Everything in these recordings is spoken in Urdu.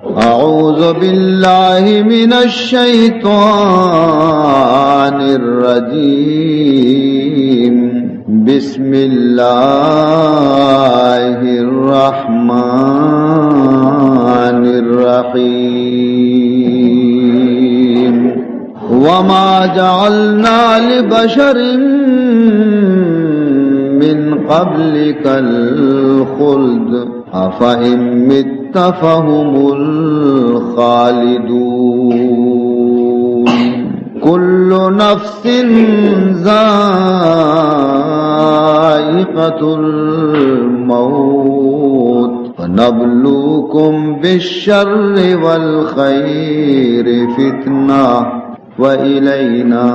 اعوذ باللہ من الشیطان الرجیم بسم اللہ الرحمن الرحیم وما جعلنا لبشر من قبلك الخلد افإن مت فهم الخالدون كل نفس ذائقة الموت ونبلوكم بالشر والخير فتنة وإلينا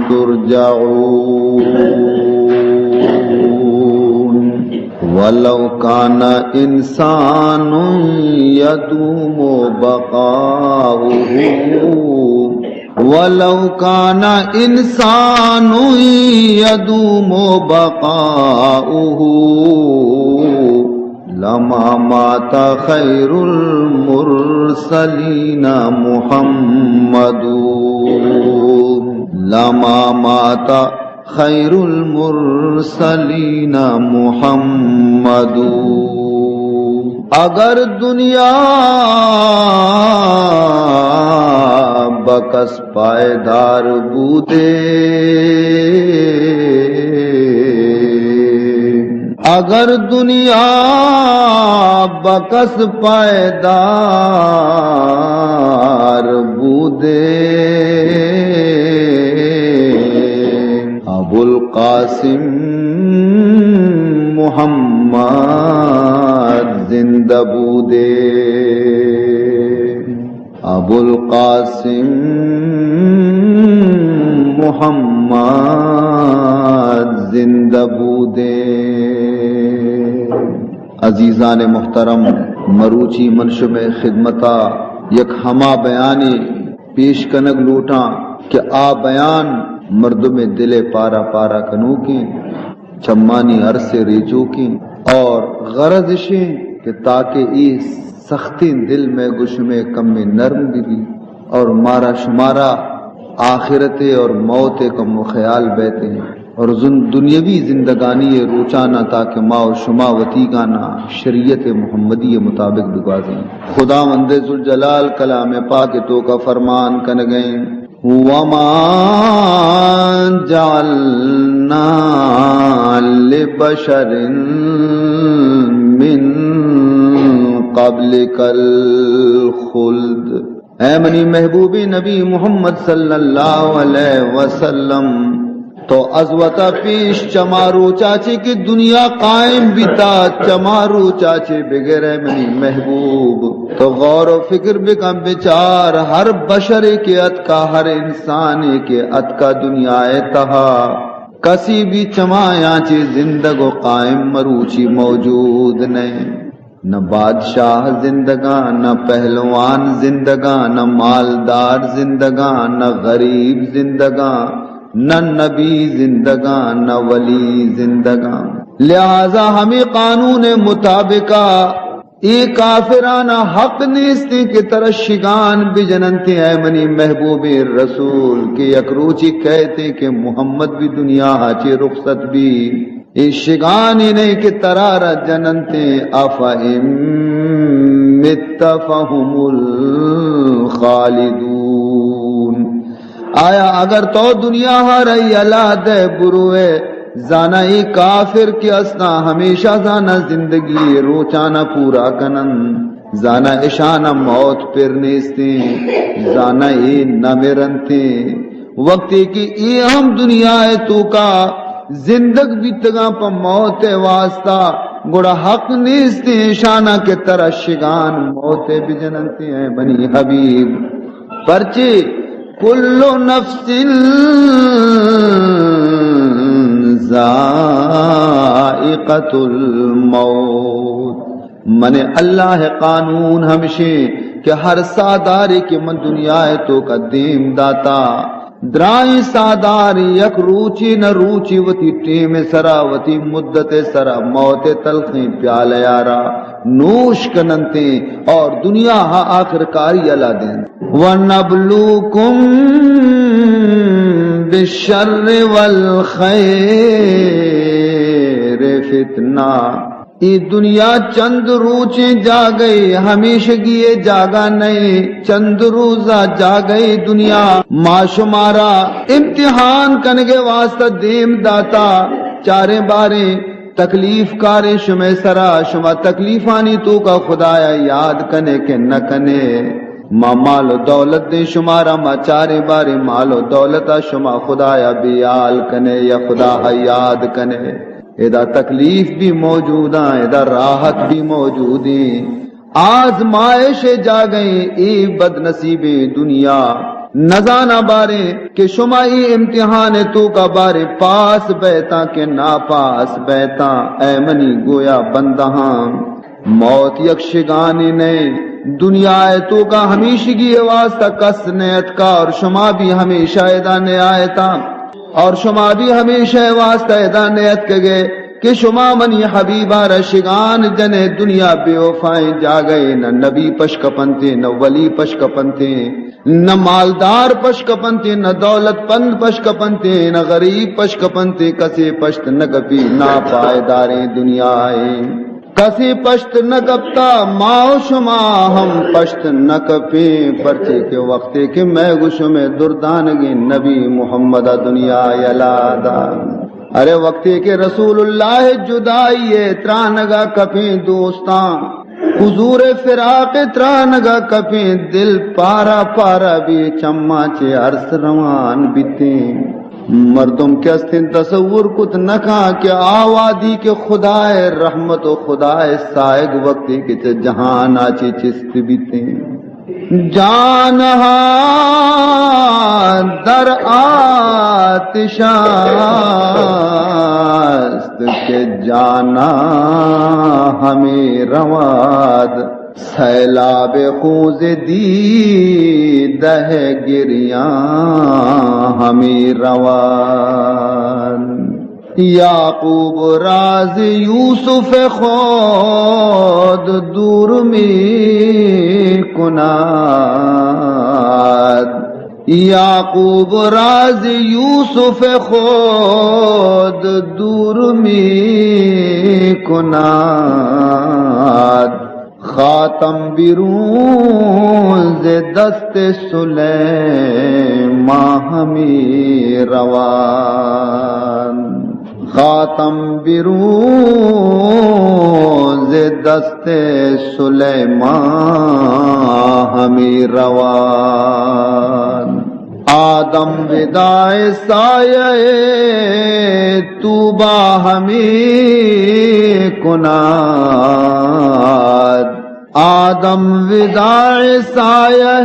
ترجعون وَلَوْ كَانَ إِنسَانٌ يَدُومُ بَقَاؤُهُ وَلَوْ كَانَ إِنسَانٌ يَدُومُ بَقَاؤُهُ لَمَا مَاتَ خَيْرُ الْمُرْسَلِينَ مُحَمَّدٌ لَمَا مَاتَ خیر المرسلین محمد اگر دنیا بکس پائیدار بودے اگر دنیا بکس پائیدار بودے ابو القاسم محمد زندہ بودے ابو القاسم محمد زندہ بودے عزیزان محترم مروچی منشب خدمتا یک ہما بیانی پیش کنگ لوٹاں کہ آ بیان مردم دل پارا پارا کنو کی چمانی عرصے ریچو کی اور غرض شیں کہ تاکہ اس سختی دل میں گش میں کم میں نرم بھی اور مارا شمارا آخرت اور موت کم و خیال بیتے ہیں اور دنیاوی زندگانی روچانا تاکہ ما و شما وتی گانا شریعت محمدی مطابق بگازیں خدا مند ذوالجلال کلام پاک تو کا فرمان کن گئیں وَمَا جَعَلْنَا لِبَشَرٍ مِّن قَبْلِكَ الْخُلْدِ اے منی محبوب نبی محمد صلی اللہ علیہ وسلم تو ازوتا پیش چمارو چاچے کی دنیا قائم بیتا چمارو چاچے بغیر منی محبوب تو غور و فکر بکم بچار ہر بشر کے ات کا ہر انسان کے ات کا دنیا تہا کسی بھی چمایا چے زندگ و قائم مروچی موجود نہیں نہ بادشاہ زندگاں نہ پہلوان زندگاں نہ مالدار زندگاں نہ غریب زندگاں نہ نبی زندگاں نہ ولی زندگاں لہذا ہمیں قانون مطابقہ ای کافرانہ حق نیستی کی ترشگان بجننتے اے منی محبوب رسول کی یکروچی کہتے کہ محمد بھی دنیا آچے رخصت بھی ای شگانی نہیں کہ ترارا جننتے افہم مت فہم الخالدون آیا اگر تو دنیا ہرائی اللہ دے بروے زانا ای کافر کی اسنا ہمیشہ زانا زندگی روچانا پورا کنن زانا اشانا موت پر نیستے زانا ای نمیرنتے وقتی کی ای ہم دنیا ہے تو کا زندگ بیتگاں پا موت واسطہ گوڑا حق نیستے اشانا کے ترشگان موت بجننتے ہیں بنی حبیب پرچے کل نفس ذائقۃ الموت من اللہ قانون ہمشے کہ ہر سادارے کے من دنیا ہے تو قدیم داتا درائی سادار یک روچی نہ روچی وتی ٹیم سرا وتی مدت سرا موت تلخیں پیال یارا نوش کننتے اور دنیا ہا آخر کاری علا دیں وَنَبْلُوكُمْ بِالشَّرِّ وَالْخَيْرِ فِتْنَةً یہ دنیا چند روچیں جا گئی ہمیشگی جاگا نہیں چند روزہ جا گئی دنیا ما شمارا امتحان کنگے واسطہ دیم داتا چارے بارے تکلیف کارے شمع سرا شما تکلیفانی تو کا خدایا یاد کنے کہ نہ کنے ما مال و دولت دے شمارا ما چارے بارے مال و دولتا شما خدایا بیال کنے یا خدا یاد کنے ادا تکلیف بھی موجود ہیں ادا راحت بھی موجود ہیں آزمائش جا گئیں ای بد نصیب دنیا نزانہ بارے کہ شما ای امتحان تو کا بارے پاس بیتا کہ نا پاس بیتا اے منی گویا بندہاں موت یکشگانی نے دنیا تو کا ہمیشگی واسطہ کس نیت کا اور شما بھی ہمیشہ ادا نے آئیتا اور شما بھی ہمیشہ واسطہ ادا نیت کگے کہ شما منی حبیبہ رشگان جنے دنیا بے وفائیں جا گئے نہ نبی پشکپنتے نہ ولی پشکپنتے نہ مالدار پشکپنتے نہ دولت پند پشکپنتے نہ غریب پشکپنتے کسے پشت نہ گپی نہ پائیداریں دنیا آئیں کسی پشت نہ گپتا ماؤ شما ہم پشت نہ کپیں پرچے کے وقتے کہ میں گشو میں دردانگی نبی محمد دنیا یلادا ارے وقتے کے رسول اللہ جدائی ترانگا کپیں دوستاں حضور فراق ترانگا کپیں دل پارا پارا بھی چما چے عرص روان بیتیں مردم کے استن تصور کت نکا کہ آوادی کے خدائے رحمت و خدائے سائگ وقتی کے جہان آچے چست بیتیں جانہا در آتشاست کے جانا ہمیں رواد سیلاب خوز دی دہ گریاں ہمیں روان یعقوب راز یوسف خود دور میں کناد یعقوب راز یوسف خود دور میں کناد خاتم بیرون ز دست سلیمان ہمیں روان خاتم بیرون ز دست سلیمان ہمیں روان آدم وداع سایہ طوبہ ہمیں کناد آدم وداع سایہ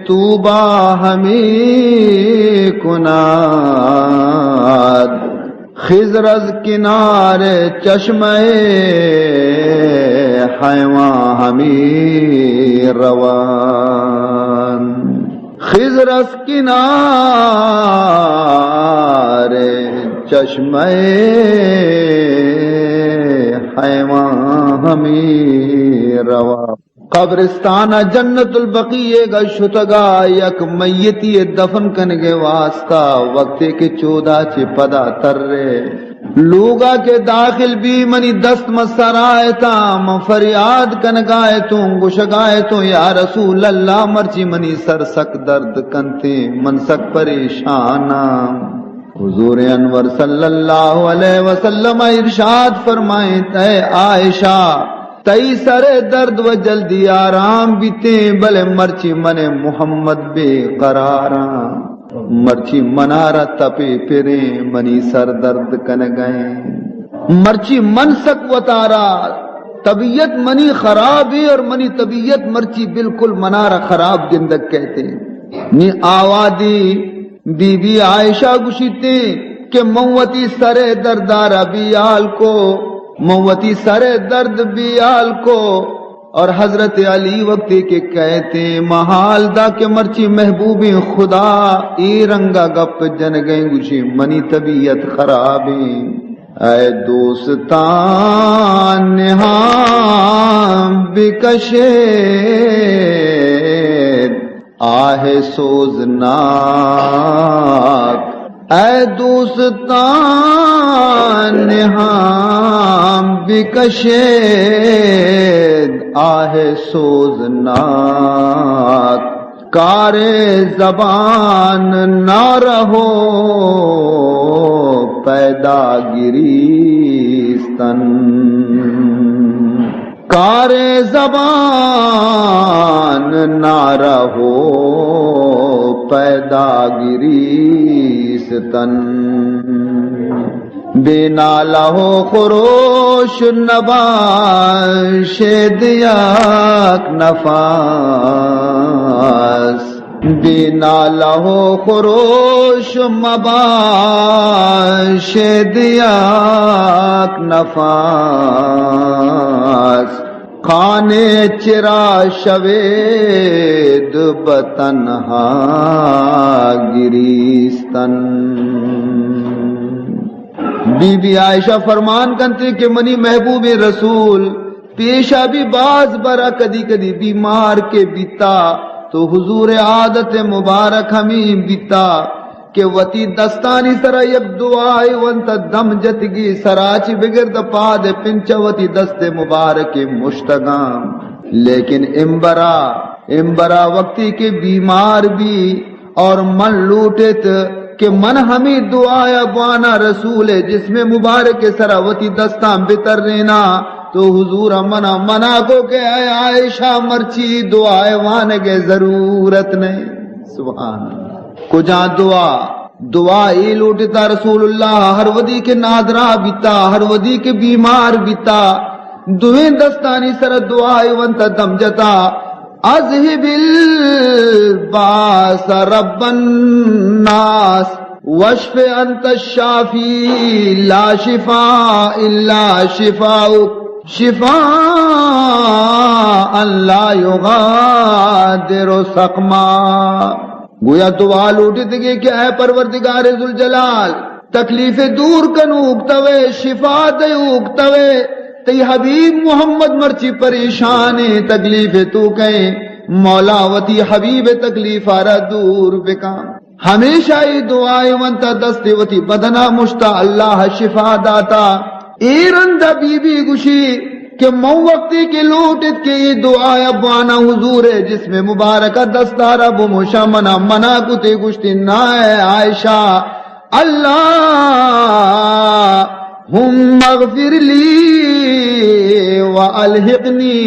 طوبہ ہمیں کناد خضر از کنارے چشمہ حیواں ہمیں روان خضر از کنارے چشمہ حیواں ہمیں روان قبرستان جنت البقیع گا شتگا یک میتی دفن کنگے واسطہ وقتے کے 14 چے پدا تر رے لوگا کے داخل بھی منی دست مسرائے تا فریاد کنگائے تو گشگائے تو یا رسول اللہ مرچی منی سر سک درد کنتے من سک پریشانا حضور انور صلی اللہ علیہ وسلم ارشاد فرمائیں تے عائشہ تئی سر درد و جلدی آرام بیتے بلے مرچی من محمد بے قراراں مرچی منارہ تپے پھرے منی سر درد کن گئے مرچی من سک وطارا طبیعت منی خراب ہے اور منی طبیعت مرچی بالکل منارہ خراب گندگ کہتے نی آوادی بی بی عائشہ گشیتے کہ موتی سر دردارہ بیال کو موتی سر درد بیال کو اور حضرت علی وقتی کے کہتے محال دا کے مرچی محبوب خدا ای رنگا گپ جن گئیں گوشی منی طبیعت خرابیں اے دوستان نہاں بکشید آہ سوزناک اے دوستان نہاں بکشید آہ سوزناک کار زبان نہ رہو پیدا گریستن کار زبان نہ رہو پیدا گریستن بنا لہو خروش نباش دیاک نفاس بنا لہو خروش مباش دیاک نفاس خانے چرا شوید بتنہا گریستن بی بی عائشہ فرمان کرتے کہ منی محبوب رسول پیشہ بھی باز برا کدی کدی بیمار کے بیتا تو حضور عادت مبارک ہمیں بیتا کہ وتی دستانی سرا یک دعائی وانتا دم جتگی سراچی بگرد پاد پنچوتی دست مبارک مشتگام لیکن امبرا وقتی کے بیمار بھی اور من لوٹت کہ من ہمیں دعایا بوانا رسول جس میں مبارک سراوتی دستان بتر لینا تو حضور منا کو کہ اے عائشہ مرچی دعائے وانگے ضرورت نہیں سبحان اللہ کجا دعا ای لوٹتا رسول اللہ ہر ودی کے نادرہ بیتا ہر ودی کے بیمار بیتا دویں دستانی سر دعائی وانتا دم جتا اذهب الباس رب الناس واشف انت الشافی لا شفاء الا شفاؤک شفاء لا یغادر سقما گویا دعا لوٹت گئے کہ اے پروردگار ذوالجلال تکلیف دور کنو اگتوے شفا دے اگتوے تی حبیب محمد مرچی پریشان تکلیف تو کہیں مولا وتی حبیب تکلیف آرہ دور بکا ہمیشہ ہی دعائیں ونتا دستے وتی بدنا مشتا اللہ شفا داتا ایرندہ بی بی گوشی کہ مو وقتی کے لوٹت کے یہ دعائیں ابوانا حضور ہے جس میں مبارکہ دستارہ بموشا منا کتے گوشتی نائے عائشہ اللہم اغفر لی وَأَلْحِقْنِي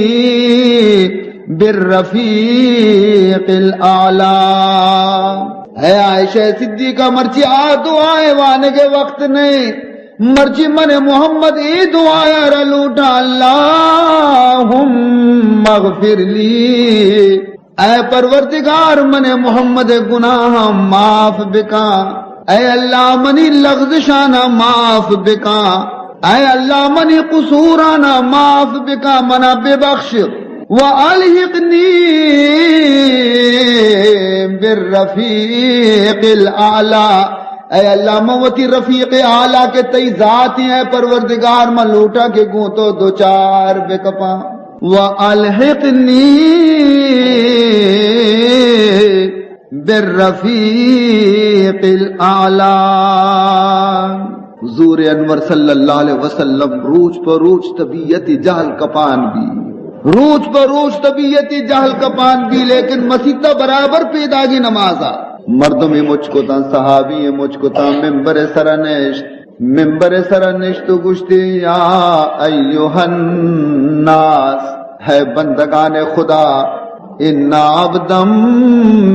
بِالرَّفِيقِ الْأَعْلَى ہے عائشہ صدیقہ مرچی دعائے وانے کے وقت نہیں مرچی من محمد ای دعائے رلوٹا اللہم اغفر لی اے پروردگار من محمد گناہ معاف بکا اے اللہ منی لغزشانا معاف بکا اے اللہ منی قصورانا معاف بکا منا بے بخش وَأَلْحِقْنِي بِالرَّفِيقِ الْأَعْلَى اے اللہ موتی رفیق اعلیٰ کے تئی ذاتی ہیں پروردگار من لوٹا کے گوں تو دو چار بے کپا وَأَلْحِقْنِي بالرفیق الاعلی حضور انور صلی اللہ علیہ وسلم روچ پر روچ طبیعت جہل کپان بھی روچ پر روچ طبیعت جہل کپان بھی لیکن مسیطہ برابر پیدا گی نمازہ مردم مجھ کو تا صحابی مجھ کو تا ممبر سرنشت گشتی یا ایوہ الناس ہے بندگان خدا ان عبدم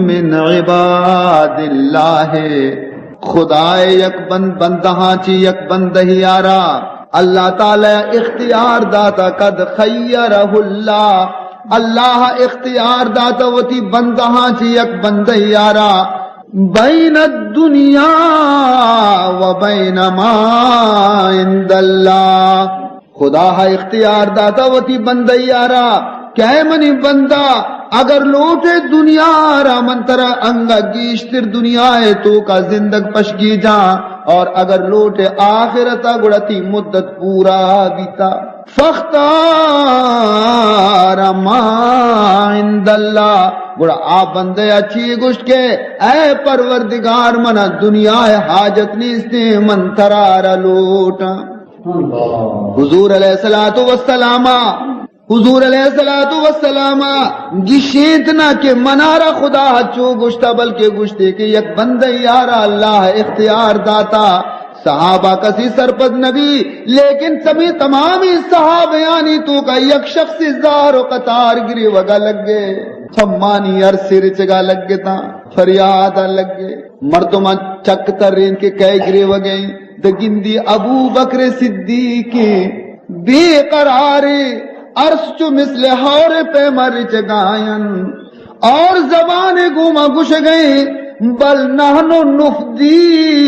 من عباد اللہ خدا یک بندہاں چی یک بندہی آرا اللہ تعالی اختیار داتا قد خیرہ اللہ اختیار داتا وتی بندہاں چی یک بندہی آرا بین الدنیا و بین ما عند اللہ خدا اختیار داتا وتی بندہی آرا کہ اے منی بندہ اگر لوٹے دنیا را منترا انگا گیشتر دنیا ہے تو کا زندگ پشگی جا، اور اگر لوٹے آخرتا گڑتی مدت پورا بیتا فختار ما عند اللہ گڑا آپ بندے اچھی گشت کے اے پروردگار منا دنیا حاجت نیستے منترا لوٹا۔ حضور علیہ السلام حضور علیہ السلام گشیتنا کہ منارا خدا چو گشتا بلکہ گشتے کہ یک بندہ یارا اللہ اختیار داتا، صحابہ کسی سرپد نبی لیکن سبھی تمامی صحابیانی تو کا یک شخص زار و قطار گری وگا لگ گئے، چھمانی عرصر چگا لگ گئے، فریاد لگ گئے، مردمان چک ترین کے کئی گری وگئیں، دگندی ابو بکر صدیق بے قرارے عرص چو مثل ہور پہ مر چگائن، اور زبان گوما گش گئے بل نحنو نفدیک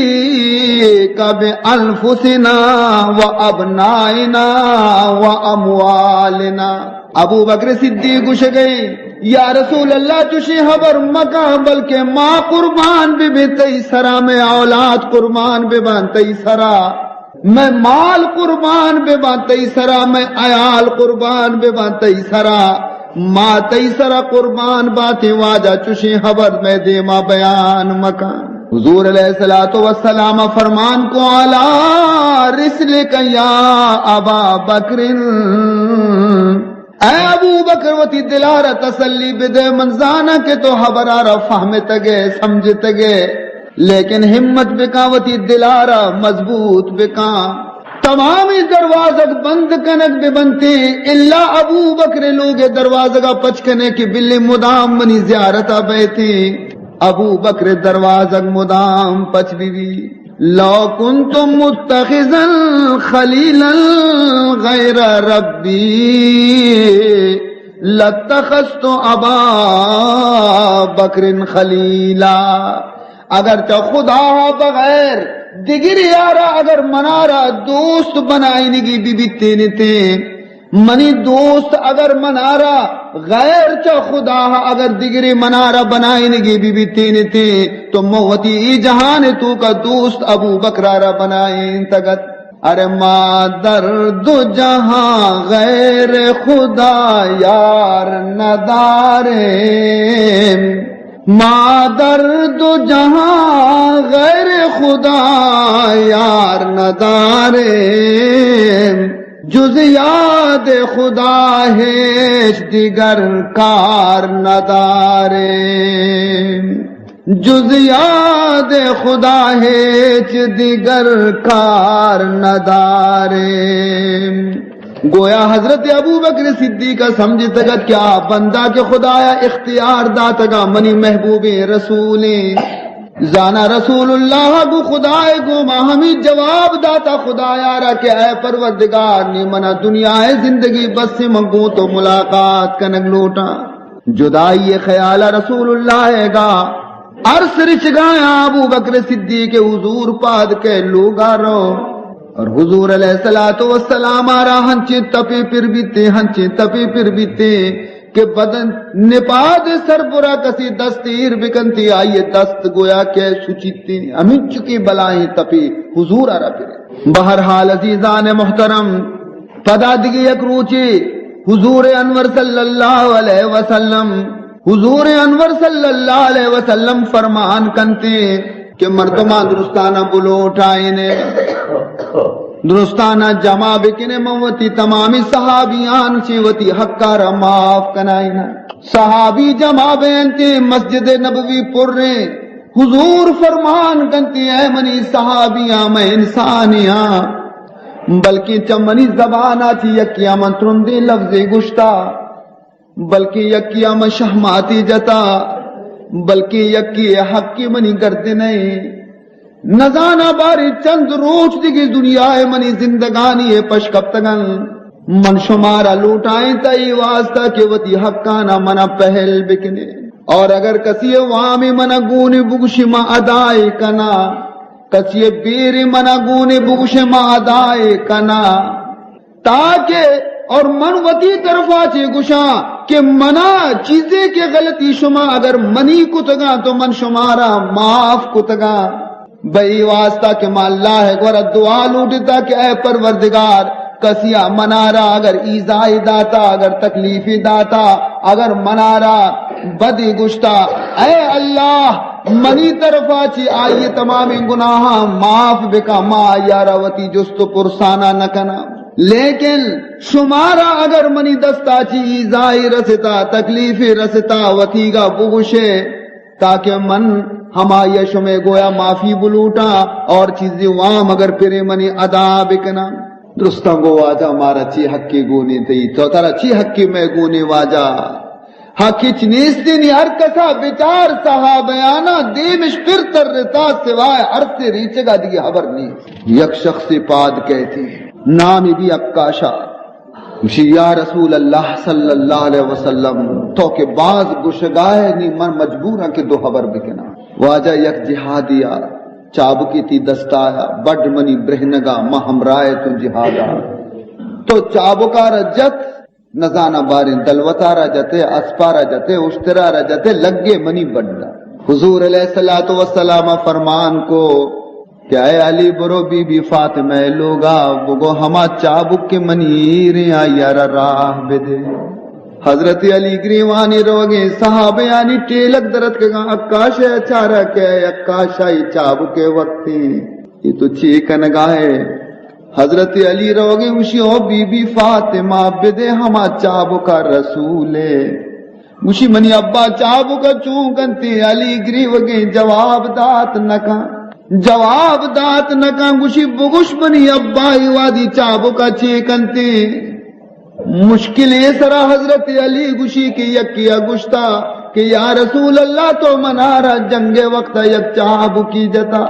بانفسنا وابنائنا واموالنا۔ ابو بکر صدیق گش گئے یا رسول اللہ چوشی خبر مکہ بلکہ ماں قربان بھی تئی سرا، میں اولاد قربان بھی تئی سرا، میں مال قربان بے بان تئی سرا، میں عیال قربان بے بان تئی سرا، ماں تئی سرا قربان باتی واجہ چوشی خبر میں دے ما بیان مکان۔ حضور علیہ السلام فرمان کو علا رسلک یا ابا بکر، اے ابو بکر وتی دلارہ تسلی بدے منزانہ کے تو خبر آرہ فہمت گے سمجھت گے، لیکن ہمت بکا وتی دلارہ مضبوط بکا، تمامی دروازہ بند کنک بھی بنتے اللہ ابو بکر لوگ دروازہ پچکنے کی بلی مدام منی زیارتہ بیتے، ابو بکر دروازہ مدام پچ بھی لو کنتم متخذا خلیلا غیر ربی لاتخذت ابا بکر خلیلا۔ اگر چا خدا بغیر دیگر یارا اگر منارا دوست بنائنگی بی بی تینے تے منی دوست اگر منارا غیر چا خدا اگر دیگر منارا بنائنگی بی بی تینے تے تو موتی جہان تو کا دوست ابو بکرارا بنائیں تگت۔ ارے ماں درد جہاں غیر خدا یار ندارے، ماں درد جہاں غیر خدا یار ندارے، جز یاد خدا ہیچ دیگر کار ندارے، جز یاد خدا ہیچ دیگر کار ندارے۔ گویا حضرت ابو بکر صدیق کا سمجھ تگت کیا بندہ کے خدایا اختیار داتگا منی محبوب رسول زانا رسول اللہ گو خدای گو ہمیں جواب داتا خدایا را کہ اے پروردگار نے منا دنیا زندگی بس سے منگو تو ملاقات کنگ لوٹا، جدائی خیال رسول اللہ گا عرص رچ گایا ابو بکر صدیق حضور پاد کے لوگا رو، اور حضور علیہ السلام آرہا ہنچے تپے پھر بیتے ہنچے تپے پھر بیتے کہ بدن نپاد سر برا کسی دستیر بکنتی آئیے دست گویا کہ سچیتے امین چکی بلائیں تپے حضور آرہا پھر۔ بہرحال عزیزان محترم پدا دگی یک روچے حضور انور صلی اللہ علیہ وسلم، حضور انور صلی اللہ علیہ وسلم فرمان کنتے کہ مردمان درستانہ بلو اٹھائینے درستانہ جمع بکنے موتی تمامی صحابیان چیوتی حقارہ معاف کنائینا، صحابی جمع بینتے مسجد نبوی پر رہے، حضور فرمان کنتے اے منی صحابیاں میں انسانیاں، بلکہ چمنی زبانہ تھی یکیا من ترندے لفظ گشتا، بلکہ یکیا من شہماتی جتا، بلکہ یکی حق کی منی کرتے نہیں، نزانہ باری چند روچ دیگی دنیا منی زندگانی پشکپتگن من شمارا لوٹائیں تئی واسطہ کہ وطی حقانا منا پہل بکنے، اور اگر کسی وامی منا گونے بگش ما ادائے کنا، کسی بیر منا گونے بگش ما ادائے کنا، تاکہ اور من وطی طرفا چے گشاں کہ منع چیزیں کے غلطی شما اگر منی کتگا تو من شمارا معاف کتگا بھئی واسطہ کہ ما اللہ ہے گورا دعا لوٹتا کہ اے پروردگار کسیا منارا اگر ایزائی داتا اگر تکلیفی داتا اگر منارا بدی گشتا اے اللہ منی طرفا چی آئیے تمام گناہ معاف بکا ما یاراوتی جستو پرسانا نکنا لیکن شمارا اگر منی دستا چی ایزائی رستا تکلیفی رستا وتیگا بغشے تاکہ من ہما یشمے گویا معافی بلوٹا اور چیزیں وام اگر پھرے منی ادا بکنا درستان گو واجہ ہمارا چی حق کی گونی تی تو تارا چی حق کی میں گونی واجہ حقی چنیستی نی ہر کسا بیچار صحابیانا دیمش پھر تر رتا سوائے عرص سے ریچے گا دیگی حبر نہیں یک شخص پاد کہتی نامی بھی اکاشا یا رسول اللہ صلی اللہ علیہ وسلم تو کہ بعض گشگاہ نی من مجبورا کہ دو خبر بکنا واجہ یک جہادیا چابکی تی دستایا بڑ منی برہنگا ما ہمرائے تو جہادا تو چابکا رجت نزانہ باریں دلوتا رجتے اسپا رجتے اشترا رجتے لگے منی بڑا حضور علیہ السلام فرمان کو کہ اے علی برو بی بی فاطمہ لوگا بگو ہما چابک کے منیر یار راہ بدے حضرت علی گریوانی روگے صحابیانی ٹیلک درد کے گا اکاش اچارا کہ اکاشائی چابک کے وقتی یہ تو چیکن گاہے حضرت علی روگے اسی او بی بی فاطمہ بدے ہما چابکا رسولے اسی منی ابا چابکا چونکنتی علی گریوگے جواب دات نکا جواب دات نکا گوشی بگوش بنی ابائی وادی چابو کا چیکنتی مشکل یہ سرا حضرت علی گوشی کی یکیا گشتا کہ یا رسول اللہ تو منارا جنگ وقت یک چابو کی جتا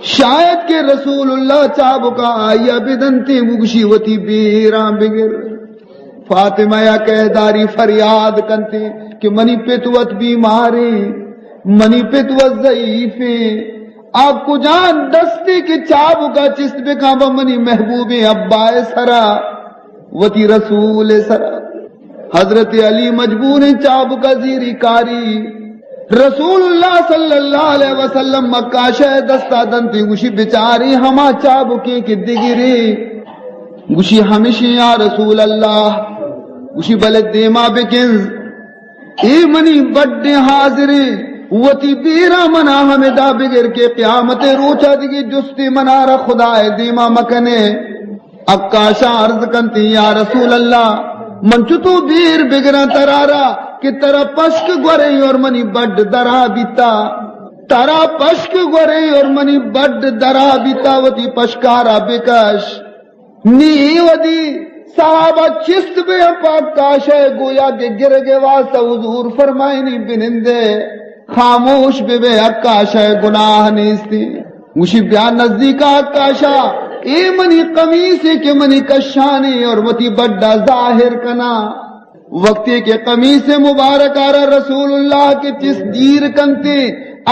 شاید کہ رسول اللہ چابو کا آیا بدنتی گوشی وتی بیران بگر فاطمہ یا کہداری فریاد کنتی کہ منی پتوت بیماری منی پتوت ضعیفی آپ کو جان دستے کے چابو کا چست بکا منی محبوب ابائے سرا وتی رسول سرا حضرت علی مجبور چابو کا زیری کاری رسول اللہ صلی اللہ علیہ وسلم مکہ شہ دستا دنتی گوشی بچاری ہما چابو کی دگری گوشی ہمیشہ یا رسول اللہ گوشی بلد دیما بکنز اے منی بڑے حاضری وتی بیرا منا ہمیں دا بگر کے قیامت روچا دیگی جستی منارا خدا دیما مکنے اکاشا عرض کنتی یا رسول اللہ منچو تو بیر بگرا ترارا کہ ترا پشک گورے اور منی بڑ درا بیتا ترا پشک گورے اور منی بڑ درا بیتا وتی پشکارا بکش نی ودی صحابہ چست بے پاک کاشا گویا کے گرگے واسطہ حضور فرمائنی بنندے خاموش بے بے اکاشا گناہ نیستی مشی بیان نزدیکا اکاشا اے منی قمیصے کے منی کشانی اور وتی بڑا ظاہر کنا وقتی کے قمیص مبارک آرہ رسول اللہ کے چس دیر کنتے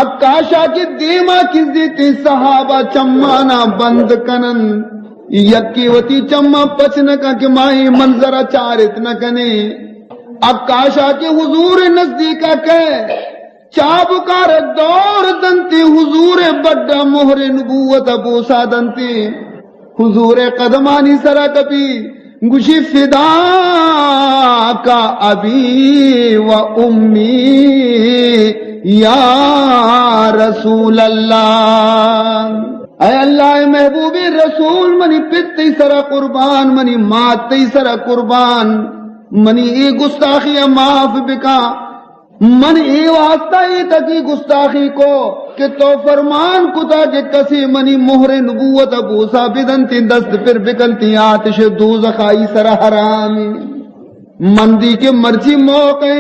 اکاشا کے دیما کس دیتے صحابہ چمانا بند کنن یکی وتی چما پچنکا کہ مائی منظرہ چارت نہ کنے اکاشا کے حضور نزدیکا کہ چابکار دور دنتی حضور بڑا مہر نبوت بوسا دنتی حضور قدمانی سرا کبھی گوشی فدا کا ابی و امی یا رسول اللہ اے اللہ محبوب رسول منی پتی سرا قربان منی ماتی سرا قربان منی ای گستاخی معاف بکا من ای واسطہ ای تکی گستاخی کو کہ تو فرمان کتا کہ کسی منی مہر نبوت بوسا بدنتی دست پر بکلتی آتش دوزخائی سر حرامی مندی کے مرچی موقع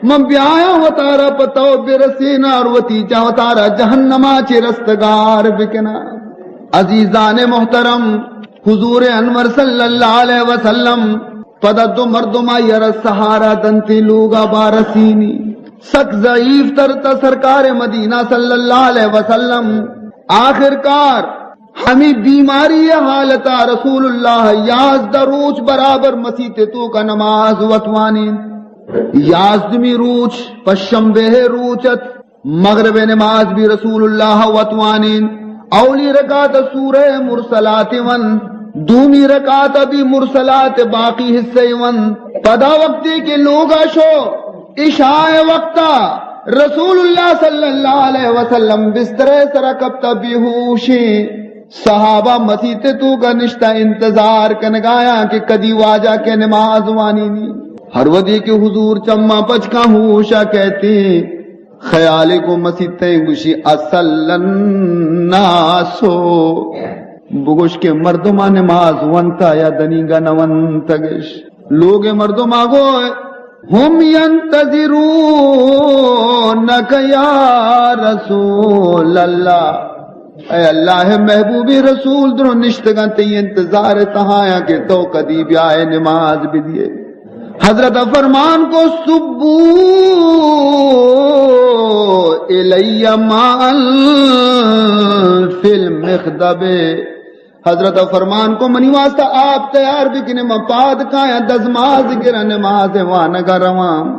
من بیایا ہو تارا پتو برسینا اور وطیچہ ہو تارا جہنما چی رستگار بکنا عزیزان محترم حضور انور صلی اللہ علیہ وسلم پدد مردما یر سہارا دنتی لوگا بارسینی سک ضعیف ترتا سرکار مدینہ صلی اللہ علیہ وسلم آخر کار ہمیں بیماری حالتا رسول اللہ یاز دروچ برابر مسیح تو کا نماز وطوانی یازدمی روچ پشنبہ روچت مغرب نماز بھی رسول اللہ وطوانین اولی رکعت سورہ مرسلات ون دومی رکعت بھی مرسلات باقی حصے ون پدا وقتی کے لوگا شو عشاء وقتا رسول اللہ صلی اللہ علیہ وسلم بستر سرکب تبی ہوشی صحابہ مسیح تو کا نشتہ انتظار کنگایا کہ کدی واجہ کے نماز وانی نی ہر ودی کے حضور چما پچکا ہوشا کہتی خیال کو مسیح گوشی اصل الناسو بگوش کے مردمہ نماز ونتا یا دنیگا نونتا گش لوگ مردمہ گوئے ہم ینتظرونک یا رسول اللہ اے اللہ محبوبی رسول درو نشتگاں تی انتظار تہایا کہ تو کدی بیائے نماز بھی دیے حضرت فرمان کو سبو الی مال فی المخدب حضرت فرمان کو منی واسطہ آپ تیار بکنے مپاد کایا دزماز گرہ نماز وانگا روام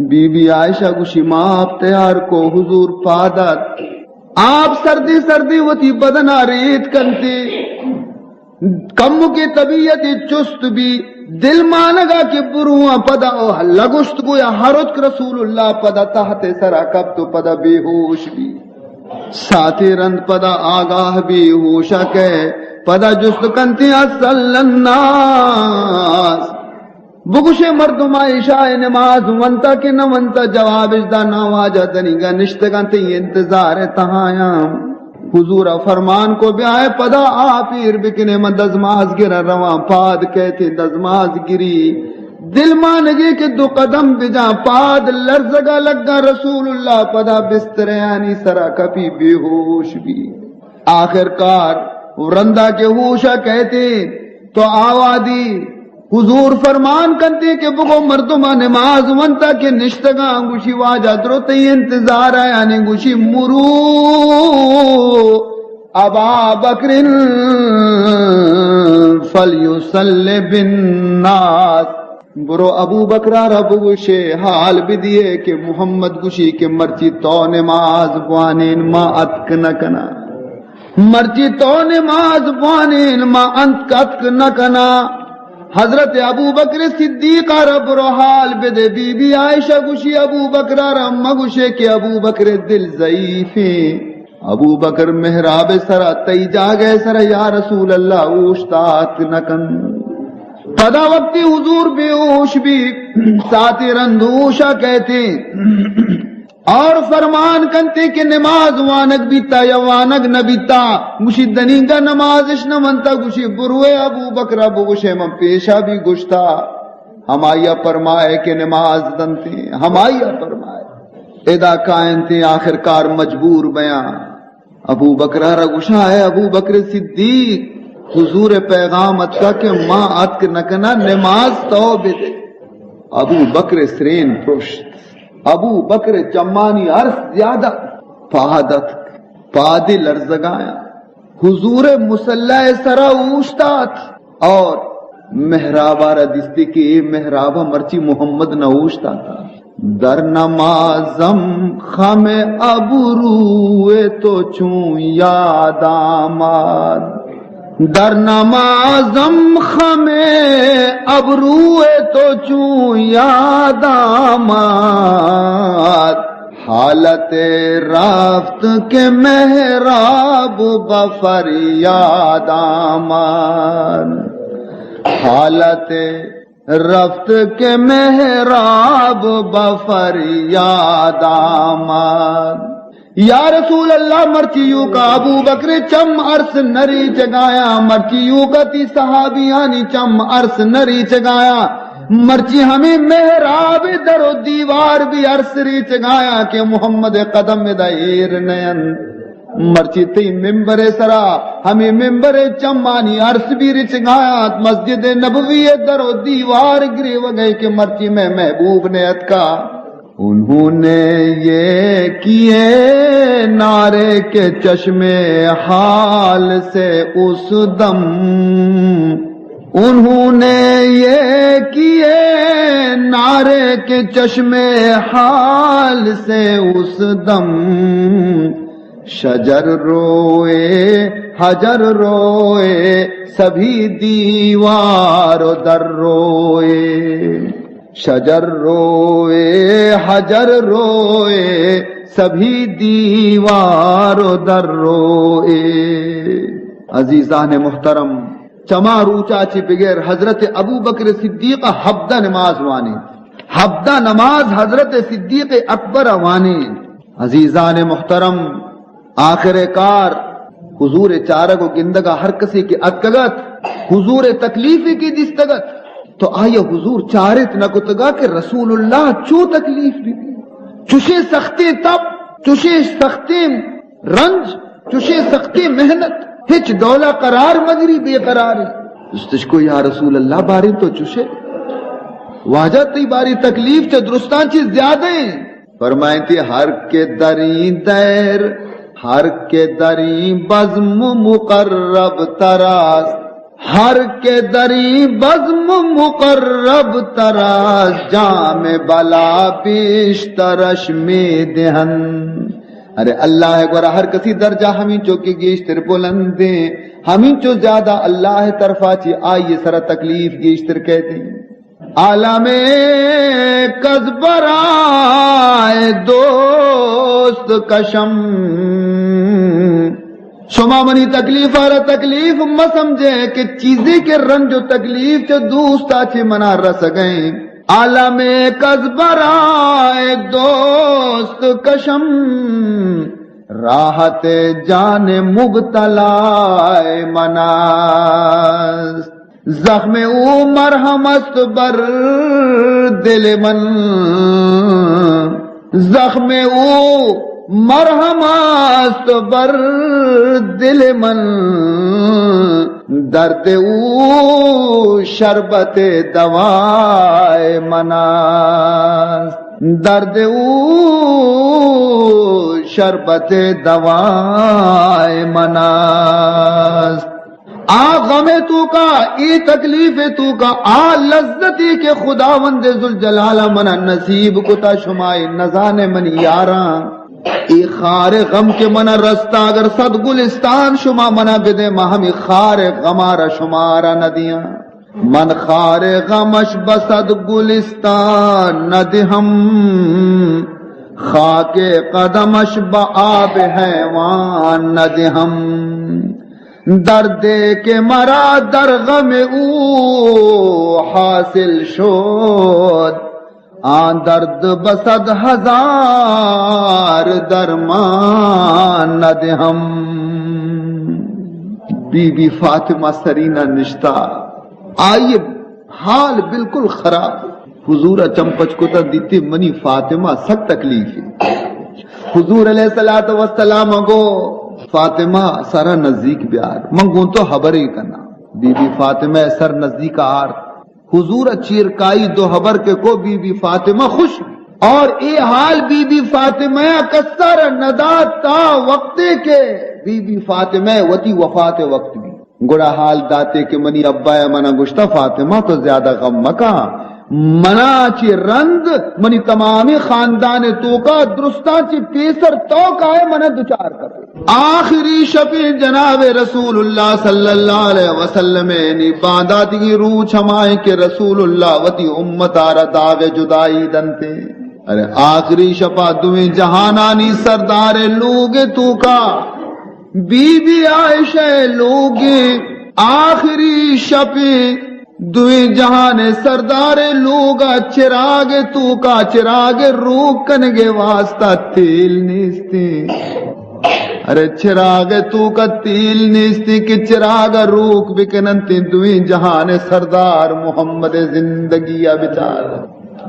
بی بی عائشہ گوشی ماں آپ تیار کو حضور پادت آپ سردی سردی وتی بدنا ریت کنتی کم کی طبیعت چست بھی دل مانگا کہ بروہ پدا لگشت گویا حرد رسول اللہ پدا تحت سرا کب تو پدا بے ہوش بھی ساتھی رند پدا آگاہ بھی ہوشا کہ پدا جست کنتی اصل الناس بگوشے مردم عشاء نماز ونتا کہ نہ ونتا جواب اجدا نواجہ دنیگا نشتگاں تی انتظار تہایاں حضور فرمان کو بیائے پدا آپیر بکنے من دزماز گرہ روان پاد کہتے دزماز گری دل مانگے کہ دو قدم بجا پاد لرزگا لگا رسول اللہ پدا بستریانی سرا کپی بے ہوش بھی آخر کار ورندہ کے ہوشا کہتے تو آوادی حضور فرمان کرتے کہ بگو مردمہ نماز ونتا کے نشتگاں گوشی واجہ دروتی انتظار ہے یعنی گوشی مرو ابا بکر فلیصلی بالناس برو ابو بکرہ رب گوشے حال بھی دیے کہ محمد گوشی کے مرچی تو نماز بوانین ما اتک نکنا مرچی تو نماز بوانین ما اتک نکنا حضرت ابو بکر صدیق رب رو حال بدے بی بی عائشہ گوشی ابو بکر رم گوشے کہ ابو بکر دل ضعیف ابو بکر محراب سرا تی جاگے سرا یا رسول اللہ اوشتات نکن پدا وقتی حضور بے ہوش بھی ساتھی رندوشا کہتے اور فرمان کنتے کہ نماز وانگ بیتا یا وانگ نبیتا گوشی دنینگا نمازش نمانتا گوشی بروے ابو بکر ابو گوشے من پیشا بھی گوشتا ہمایا فرمائے کہ نماز دنتے ہمایا فرمائے ادا کائنتے آخر کار مجبور بیان ابو بکرہ را گوشا ہے ابو بکر صدیق حضور پیغام اتکا کہ ماں اتک نکنا نماز تو بدے ابو بکر سرین پرشت ابو بکر چمانی عرص زیادہ پادت پادی لرزگایا حضور مسلح سرا اوشتات اور محرابہ ردستی کی محرابہ مرچی محمد نہ اوشتا تھا در نمازم خم ابو روئے تو چون یاد آمد در نمازم خم ابرو تو چون یاد آمد حالت رفت کے محراب بفریاد آمد حالت رفت کے محراب بفریاد آمد یا رسول اللہ مرچیوں کا ابو بکر چم عرص نری چگایا مرچیوں کا تی صحابیانی چم عرص نری چگایا مرچی ہمیں محراب در و دیوار بھی عرص ری چگایا کہ محمد قدم دائر نین مرچی تی ممبر سرا ہمیں ممبر چمانی عرص بھی ری چگایا مسجد نبوی در و دیوار گری وگئے کہ مرچی میں محبوب نے اتکا انہوں نے یہ کیے نعرے کے چشمے حال سے اس دم انہوں نے یہ کیے نعرے کے چشمے حال سے اس دم شجر روئے حجر روئے سبھی دیوار و در روئے شجر روئے حجر روئے سبھی دیوار و در روئے عزیزان محترم چما روچا چی بغیر حضرت ابو بکر صدیق حبدہ نماز وانے حبدہ نماز حضرت صدیق اکبر وانے عزیزان محترم آخر کار حضور چارہ کو گندگا ہر کسی کی اتگت حضور تکلیفی کی دستگت تو آئیے حضور چارت نہ کتگا کہ رسول اللہ چو تکلیف بھی چوشے سختی تب چوشے سختی رنج چوشے سختی محنت ہچ دولا قرار مگری بے قراری اس کو یا رسول اللہ باری تو چوشے واجہ تی باری تکلیف چا درستان چیز زیادہ ہیں فرمائیں تھی ہر کے درین دیر ہر کے دریں بزم مقرب تراز ہر کے دریں بزم مقرب تراز جام بلا بیشترش میں دہن ارے اللہ ہے گورا ہر کسی درجہ ہمیں چوکی گیشتر بلندیں ہمیں چو زیادہ اللہ طرفا چی آئیے سر تکلیف گیشتر کہتے ہیں عالم کذبرائے دوست کشم شما منی تکلیف آرہ تکلیف مہ سمجھے کہ چیزیں کے رنج و تکلیف چو دوست آچے منا رس گئیں عالم کذبرائے دوست کشم راحت جان مبتلا مناس زخم او مرہم است بر دل من زخم او مرہم است بر دل من درد او شربت دوائے مناس درد او شربت دوائے مناس آ غم تو کا ای تکلیف تو کا آ لذتی کے خداوند ذوالجلال منا نصیب کتا شمائے نزان من یاراں ای خار غم کے منا رستا اگر صد گلستان شما منا بدے ہمیں خار غمارا شمارا ندیاں من خار غمش بسد گلستان ندی ہم خاک قدمش با آب حیوان ندی ہم درد کے مرا در غم او حاصل شد آن درد بصد ہزار درمان ندی ہم بی بی فاطمہ سرینہ نشتا آئیے حال بالکل خراب حضور چمپچ کو تا دیتی منی فاطمہ سک تکلیف ہے حضور علیہ السلام گو فاطمہ سر نزدیک بیار منگون تو حبر ہی کرنا بی بی فاطمہ سر نزدیک آر حضور چیرکائی دو حبر کے کو بی بی فاطمہ خوش اور اے حال بی بی فاطمہ کسر ندات تا وقتے کے بی بی فاطمہ وتی وفات وقت بھی گڑا حال داتے کہ منی ابا منا گشتہ فاطمہ تو زیادہ غم مکا منا چی رند منی تمامی خاندان تو کا درستان چی پیسر تو کا ہے منا دوچار کر آخری شفیع جناب رسول اللہ صلی اللہ علیہ وسلم نی باندھا دی روح چھمائے کہ رسول اللہ وتی امت آرہ داغ جدائی دنتے ارے آخری شفا دویں جہانانی سردار لوگ تو کا بی بی عائشہ لوگ آخری شفیع دویں جہان سردار لوگا چراغ تو کا چراغ روح کنگے واسطہ تیل نیستی ارے چراغ تو کا تیل نیستی کہ چراغ روح بکننتی دویں جہان سردار محمد زندگی بچار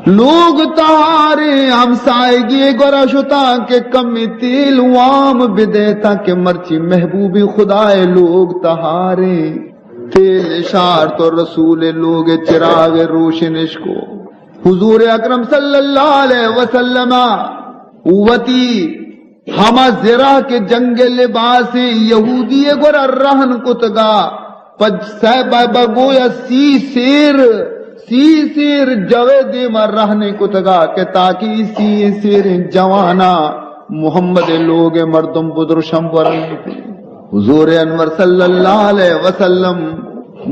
لوگ تہارے ہم سائگی گورا شتا کہ کمی تیل وام بدیتا کہ مرچی محبوبی خدای لوگ تہارے تیل اشار تو رسول لوگ چراغ روشنش کو حضور اکرم صلی اللہ علیہ وسلم وتی ہما زرا کے جنگ لباس یہودی گورا رہن کتگا پج صاحب بگویا سی سیر جوے دی مر رہنے کو تگا کہ تاکہ سی سیر جوانا محمد لوگ مردم بدرشم ورن حضور انور صلی اللہ علیہ وسلم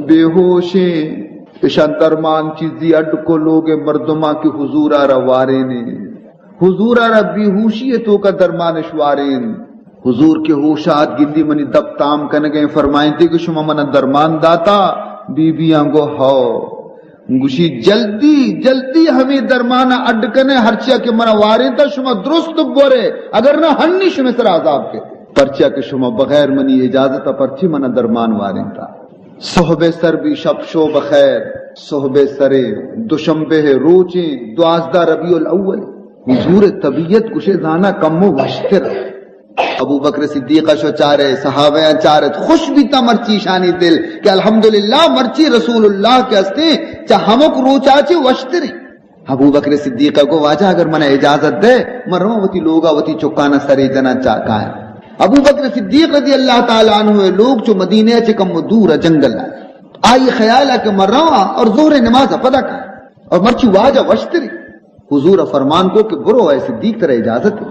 بے ہوشیں اشانترمان چیزی اڈ کو لوگ مردمہ کی حضور آرہ وارے نے حضور آرہ بے ہوشی تو کا درمان شوارین حضور کے ہوشات گندی منی دب تام کنگیں فرمائیں تھی کہ شما من درمان داتا بی بیاں گو ہو گوشی جلدی جلدی ہمیں درمانہ اڈکنے ہرچیا کے منا وارین تا شما درست بورے اگر نہ ہنی شما سر عذاب کے پرچیا کے شما بغیر منی اجازت پرچی منا درمان وارین تا صحب سر بھی شب شو بخیر صحب سرے دوشنبے روچیں 12 ربیع الاول حضور طبیعت کشے زانا کم و وشتر ابو بکر صدیقہ شو چارے صحابہ چارت خوش بھی تا مرچی شانی دل کہ الحمدللہ مرچی رسول اللہ کے ہستے چاہ ہمک روچاچے وشتری ابو بکر صدیقہ کو واجہ اگر منہ اجازت دے مرمہ وتی لوگا وتی چکانا سرے جنا چاکا ہے ابو بکر صدیق رضی اللہ تعالیٰ عنہ لوگ جو مدینہ چے کم دور جنگل آئی خیال ہے کہ مرمہ اور ظہر نماز پدا کا اور مرچی واجہ وشتری حضور فرمان کو کہ برو اے صدیق ترہ اجازت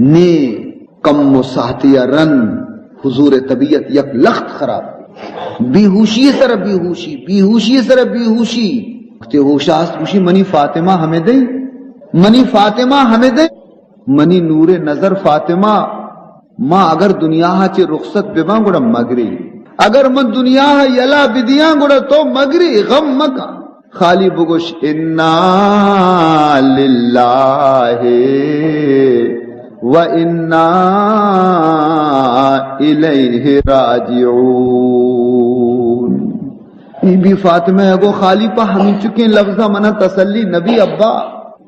نے کم و ساتیہ رن حضور طبیعت یک لخت خراب بیہوشی سر بیہوشی بیہوشی سر بیہوشی تے ہوشاس خوشی منی فاطمہ ہمیں دیں منی فاطمہ ہمیں دیں منی نور نظر فاطمہ ماں اگر دنیا چے رخصت بباں گوڑا مگری اگر من دنیا یلا بدیاں گوڑا تو مگری غم مکا خالی بگوش انا للہ وَإِنَّا إِلَيْهِ راجعون بی بی فاطمہ اگو خالی پا ہمیں چکیں لفظہ منا تسلی نبی ابا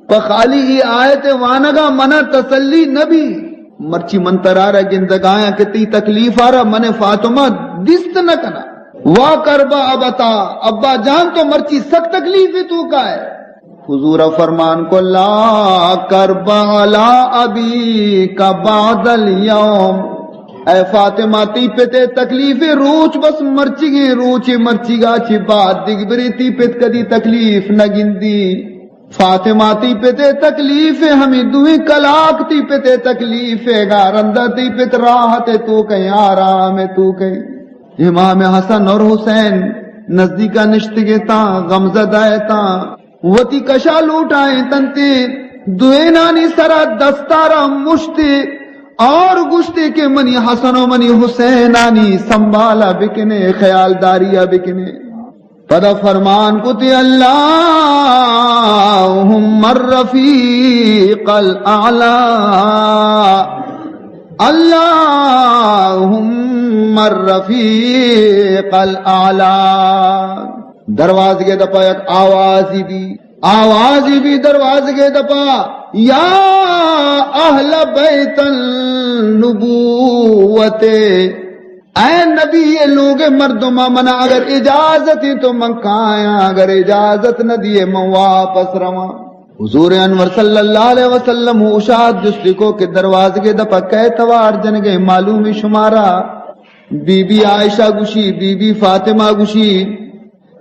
پا خالی ای آیت وانگا منا تسلی نبی مرچی منترارا گندگایا کہ تی تکلیف آرہا من فاطمہ دست نہ کنا وا کربا ابتا ابا جان تو مرچی سخت تکلیف تو کا ہے حضور فرمان کو لا کربا لا ابی کا بعد اليوم اے فاطمہ تی پتے تکلیف روچ بس مرچی گی روچ مرچی گا چی بات دیگبری تی پت کدی تکلیف نہ گندی فاطمہ تی پتے تکلیف ہمیں دوئی کلاک تی پتے تکلیف گا رندہ تی پت راحت تو کہیں آرام تو کہیں امام حسن اور حسین نزدیکا نشتگے تا غمزدہ تا وتی کشا لوٹائیں تنتے دوینانی سرا دستارا مشتے اور گشتے کے منی حسن و منی حسینانی سنبھالا بکنے خیالداریا بکنے پدا فرمان کو تے اللہم الرفیق الاعلی اللہم الرفیق الاعلی دروازے کے دپا ایک آوازی بھی دروازے کے دپا یا اہل بیت النبوت اے نبی یہ لوگ مردمہ منا اگر اجازت ہے تو منکایا اگر اجازت نہ دیے من واپس رواں حضور انور صلی اللہ علیہ وسلم اشاد جسلی کو کہ دروازے کے دپا کہے توار جنگے معلومی شمارا بی بی عائشہ گوشی بی بی فاطمہ گوشی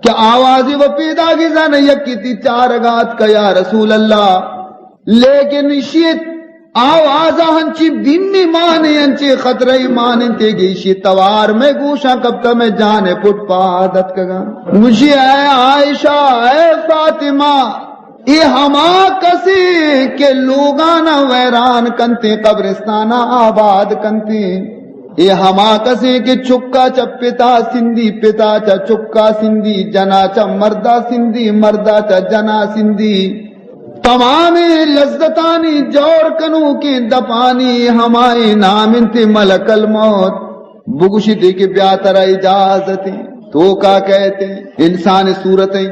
کہ آوازی و پیدا کی زن یکی تی 4 رگات کا یا رسول اللہ لیکن شیط آوازہ ہنچی بینی مانے ہنچی خطرہی مانے تے گی شیط توار میں گوشا کب تا میں جانے پٹ پا عادت کگا مجھے اے عائشہ اے فاطمہ اے ہما کسی کہ لوگانا ویران کنتے قبرستانا آباد کنتے اے ہما کسے کہ چکا چا پتا سندھی پتا چا چکا سندھی جنا چا مردہ سندھی مردہ چا جنا سندھی تمام لذتانی جور کنو کی دپانی ہمائے نام انتے ملک الموت بگوشی دے کے بیاترہ اجازتیں تو کا کہتے انسان صورتیں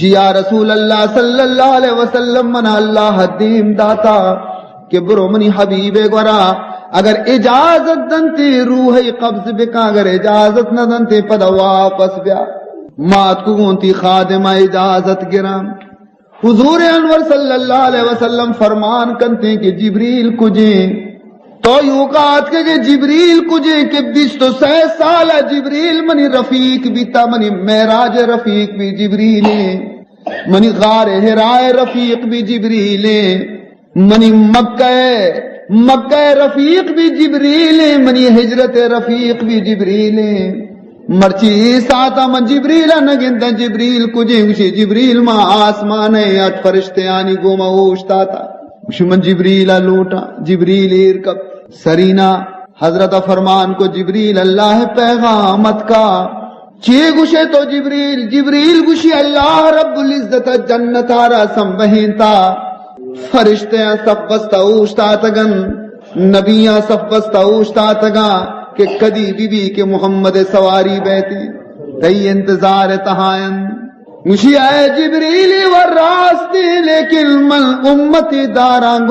یا رسول اللہ صلی اللہ علیہ وسلم من اللہ دیم داتا کہ برو منی حبیب گورا اگر اجازت دنتے روح قبض بکا اگر اجازت نہ دنتے پدا واپس بیا مات کو گونتی خادمہ اجازت گرام حضور انور صلی اللہ علیہ وسلم فرمان کرتے کہ جبریل کجے تو یوکات کے جبریل کجے کہ 26 سال جبریل منی رفیق بھی تا منی معراج رفیق بھی جبریل ہے منی غار ہرائے رفیق بھی جبریل منی مکہ رفیق بھی جبریل منی ہجرت رفیق بھی جبریل مرچی ساتا من جبریل نگندا جبریل کجے وشی جبریل ما آسمان ہے اٹھ فرشتے آنی گوما اوشتا تا وشی من جبریل لوٹا جبریل ارکب سرینا حضرت فرمان کو جبریل اللہ پیغامت کا چی گوشے تو جبریل گوشی اللہ رب العزت جنت آرا سمبہینتا فرشتے صف بستا اوشتا تگن نبیاں صف بستا اوشتا تگا کہ کدی بی بی کے محمد سواری بیتی تی انتظار تہائن مشی آئے جبریلی والراستی لیکن من امتی داران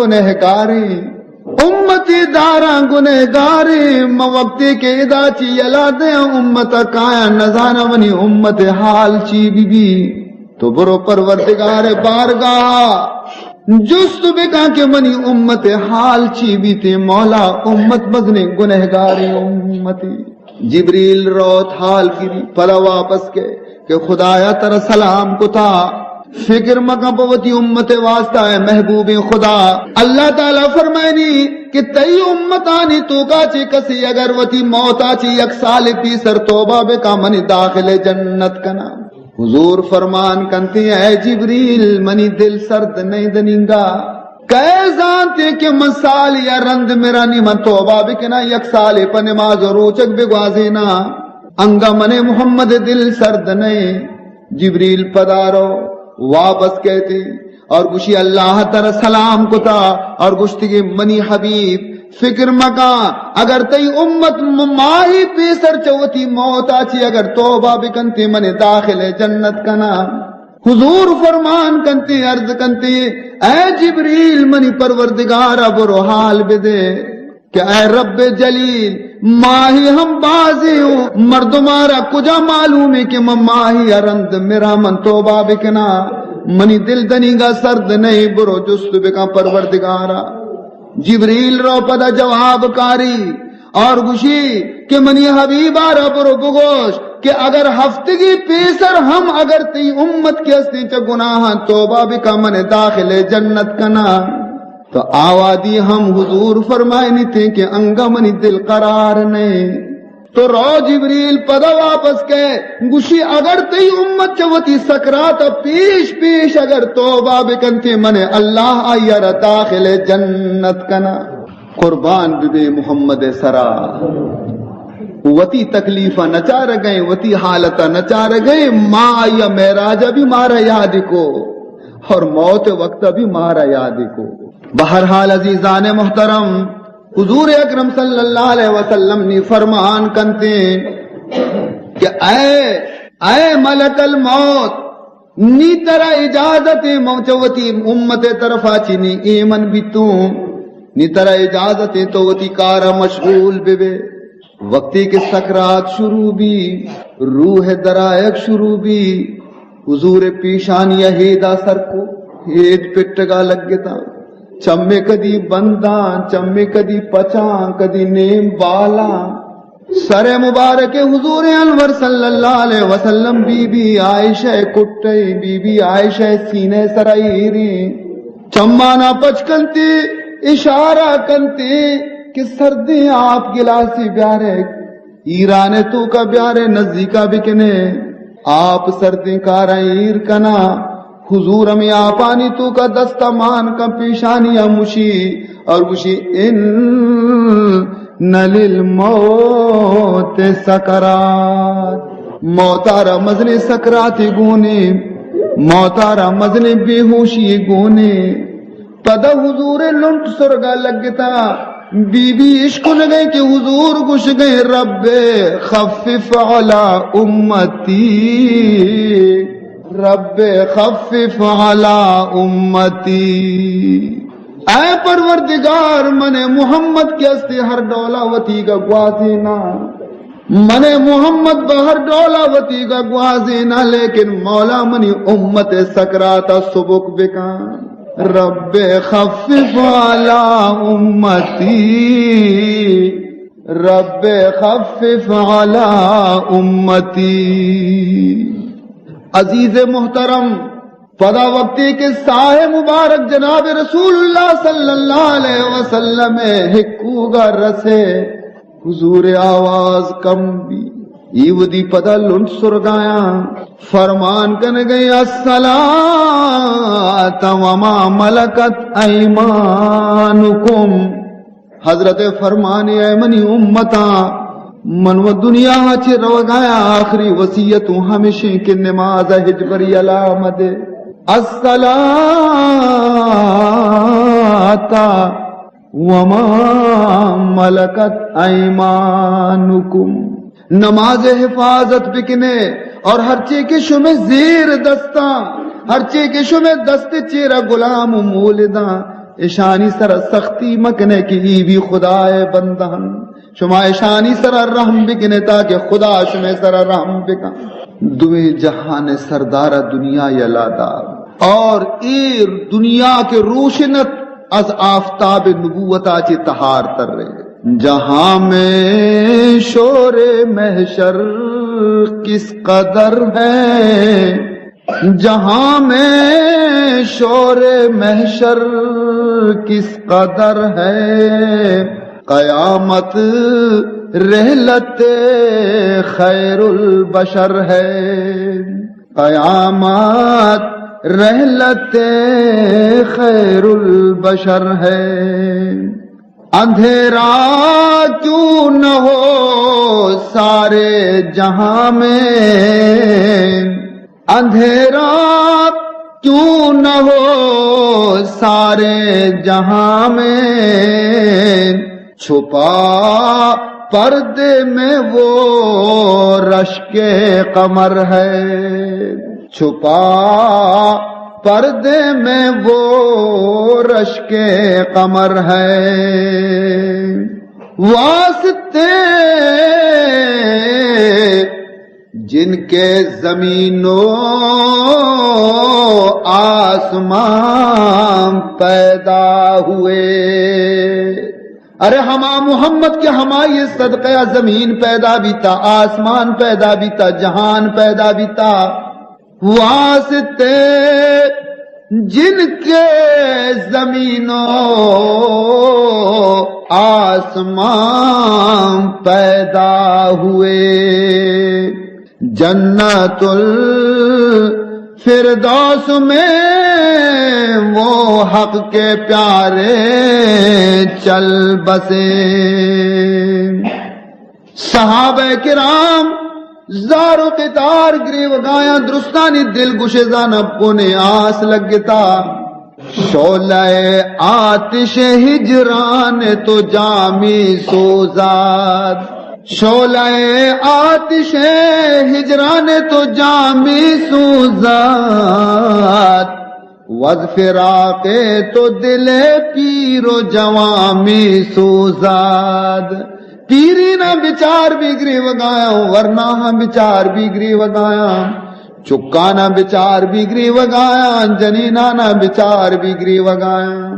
گنہگاری موقتی کے ادا چی یلا دے امت کایا نزانہ ونی امت حال چی بی بی تو برو پروردگار بارگاہ جست بکا کہ منی امت حال چی بھی تے مولا امت بزنے گنہگاری امتی جبریل روت حال کی دی پلا واپس کے کہ خدایا تر سلام کو تھا فکر مکہ پوتی امت واسطہ ہے محبوب خدا اللہ تعالیٰ فرمائنی کہ تی امت آنی تو کا چی کسی اگر وتی موتا چی یک سال پی سر توبہ بکا منی داخل جنت کنا حضور فرمان کنتی اے جبریل منی دل سرد نہیں دنینگا کئے زانتے کہ مسال یا رند میرا نی من توبہ بکنا یک سال پا نماز و روچک بگوازینا انگا من محمد دل سرد نہیں جبریل پدارو واپس کہتی اور گوشی اللہ تر سلام کو تا اور گوشتی کہ منی حبیب فکر مکا اگر تی امت ماہی پیسر چوتی موت آچی اگر توبہ بکنتی من داخل جنت کنا حضور فرمان کنتی عرض کنتی اے جبریل منی پروردگارا برو حال بدے کہ اے رب جلیل ماہی ہم بازی ہوں مردمارا کجا معلوم ہے کہ ماہی ارند میرا من توبہ بکنا منی دل دنی گا سرد نہیں برو جست بکا پروردگارا جبریل رو پدا جواب کاری اور گوشی کہ منی حبیبہ رب رو بگوش کہ اگر ہفتگی پیسر ہم اگر تی امت کی ہستی چا گناہ توبہ بکا من داخل جنت کنا تو آوادی ہم حضور فرمائنی تھے کہ انگا منی دل قرار نہیں تو رو جبریل پدا واپس کے گوشی اگر تی امت چوتی سکرات پیش اگر توبہ بکنتی من اللہ آئیر داخل جنت کنا قربان بی محمد سرا وتی تکلیفہ نچار گئے وتی حالتہ نچار گئے ماں آئیا معراج بھی مارا یاد کو اور موت وقت بھی مارا یاد کو بہرحال عزیزان محترم حضور اکرم صلی اللہ علیہ وسلم نے فرمان کنتے کہ اے ملک الموت نی ترا اجازت موچوتی امت طرفا چنی ایمن بھی تو نی ترا اجازت تو وتی کارا مشغول بے وقتی کے سکرات شروع بھی روح درائق شروع بھی حضور پیشانی ہیدا سر کو ہید پٹگا لگ گتا چمے کدی بنداں چمے کدی پچاں کدی نیم بالا سر مبارک حضور انور صلی اللہ علیہ وسلم بی بی عائشہ کٹئی بی بی عائشہ سینے سرائیری چمانا پچ کنتی اشارہ کنتی کہ سردی آپ گلاسی بیارے ایرانے تو کا بیارے نزدیکا بکنے آپ سردی کارائیر کنا حضور ہمیں آپانی تو کا دستمان کا پیشانیاں مشی اور مشی ان للموت سکرات موتارا مزن سکراتی گونے موتارا مزن بے ہوشی گونے پدا حضور لنٹ سرگا لگتا بی بی عشق لگے کہ حضور گش گئے رب خفف علی امتی رب خفف علی امتی اے پروردگار من محمد کے استے ہر ڈولاوتی کا گوازینا من محمد بہر ڈولاوتی کا گوازینا لیکن مولا منی امت سکراتا سبک بکان رب خفف علی امتی رب خفف علی امتی عزیز محترم پدا وقتی کے ساہ مبارک جناب رسول اللہ صلی اللہ علیہ وسلم ہکو گا رسے حضور آواز کم بھی ایودی پدا لنٹ سرگایا فرمان کن گئی الصلاۃ وما ملکت ایمانکم حضرت فرمانی اے منی امتا من و دنیا چھ رو گایا آخری وصیتوں ہمیشہ کی نماز ہجبری علامت الصلاۃ وما ملکت ایمانکم نماز حفاظت بکنے اور ہر چیز کے شمع زیر دستا ہر چیز کے شمع دست چیرا غلام مولداں اشانی سر سختی مکنے کی بھی خدا بندہن شما اشانی سر رحم بکنے تاکہ خدا شمع سر رحم بکا دوے جہان سردار دنیا یلادار اور ایر دنیا کے روشنت از آفتاب نبوتا چی تہار تر رہے جہاں میں شور محشر کس قدر ہے جہاں میں شور محشر کس قدر ہے قیامت رحلت خیر البشر ہے قیامت رحلت خیر البشر ہے اندھیرا کیوں نہ ہو سارے جہاں میں اندھیرا کیوں نہ ہو سارے جہاں میں چھپا پردے میں وہ رشک قمر ہے چھپا پردے میں وہ رشک قمر ہے واسطے جن کے زمین و آسمان پیدا ہوئے ارے ہما محمد کے ہما یہ صدقہ زمین پیدا بھی تھا آسمان پیدا بھی تھا جہان پیدا بھی تھا واسطے جن کے زمین و آسمان پیدا ہوئے جنت الفردوس میں وہ حق کے پیارے چل بسے صحابہ کرام زارو قطار گریو گایا درستانی دل گوشے زانا پونے آس لگتا شعلہ آتش ہجران تو جامی سوزاد شعلہ آتش ہجران تو جامی سوزاد وز فراق تو دل پیر و جوامی سوزاد پیری نہ بچار بگری وگایا ورنہ ہم بچار بگری وگایا چکا نہ بچار بگری وگایا جنینا نہ بچار بگری وگایا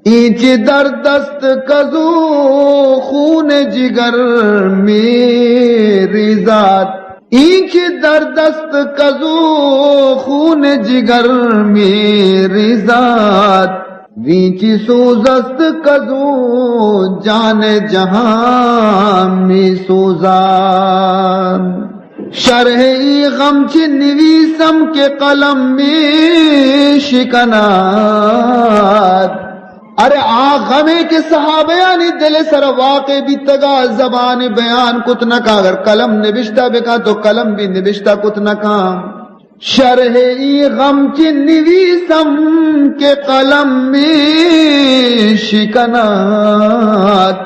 اینچ در دست کزو خون جگر میری ذات اینچ در دست کزو خون جگر میری ذات وینچی سوزست کزو جان جہاں میں سوزان شرح ای غم چی نویسم کے قلم میں شکنات ارے غمے کے صحابیانی دل سر واقع بھی تگا زبان بیان کتنا کا اگر قلم نبشتہ بکا تو قلم بھی نبشتہ کتنا کا شرح ای غم چی نویسم کے قلم میں شکنات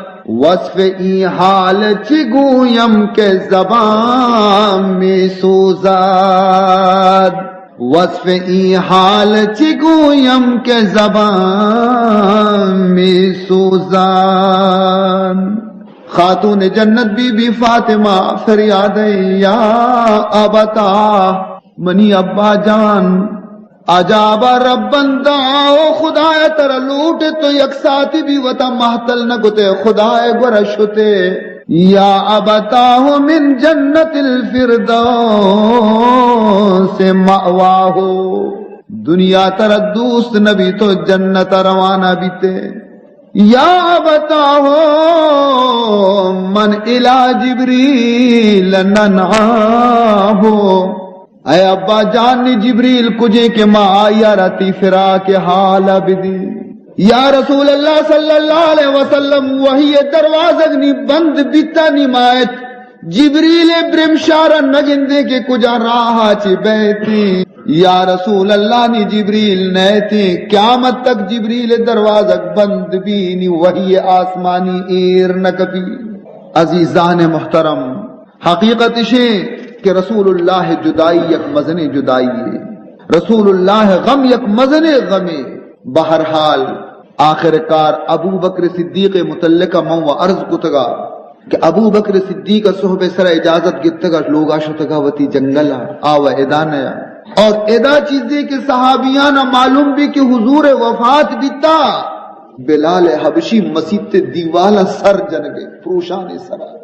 وصف ای حال چی گویم کے زبان میں سوزاد وصف ای حال چی گویم کے زبان میں سوزاد خاتون جنت بی بی فاطمہ فریاد یا ابتا منی ابا جان عجابا ربن دعاو خدای تر لوٹ تو یک ساتھی بھی وطا محتل نکتے خدای گرشتے یا ابتاہو من جنت الفردوس مأواہو دنیا تر دوست نبی تو جنت روانہ بیتے یا بتاؤ من الا جبریل ننعا ہو اے ابا جان نی جبریل کجے کے ماں آیا رتی فرا کے حال بدی یا رسول اللہ صلی اللہ علیہ وسلم وہی دروازہ نی بند بیتا نی مائت جبریل برمشارہ نگندے کے کجا راہا چی بیتی یا رسول اللہ نی جبریل نیتی قیامت تک جبریل دروازہ بند بھی نی وہی آسمانی ایر نکبی عزیزان محترم حقیقت شے کہ رسول اللہ جدائی یک مزن جدائی ہے رسول اللہ غم یک مزن غمی بہرحال آخر کار ابو بکر صدیق متعلقہ مو عرض کتگا کہ ابو بکر صدیق صحبہ سر اجازت گتگا لوگا شتگا وتی جنگلا آوہ ادانیا اور ادا چیزیں کہ صحابیاں معلوم بھی کہ حضور وفات بیتا بلال حبشی مسیح تے دیوالا سر جنگے پروشان سرا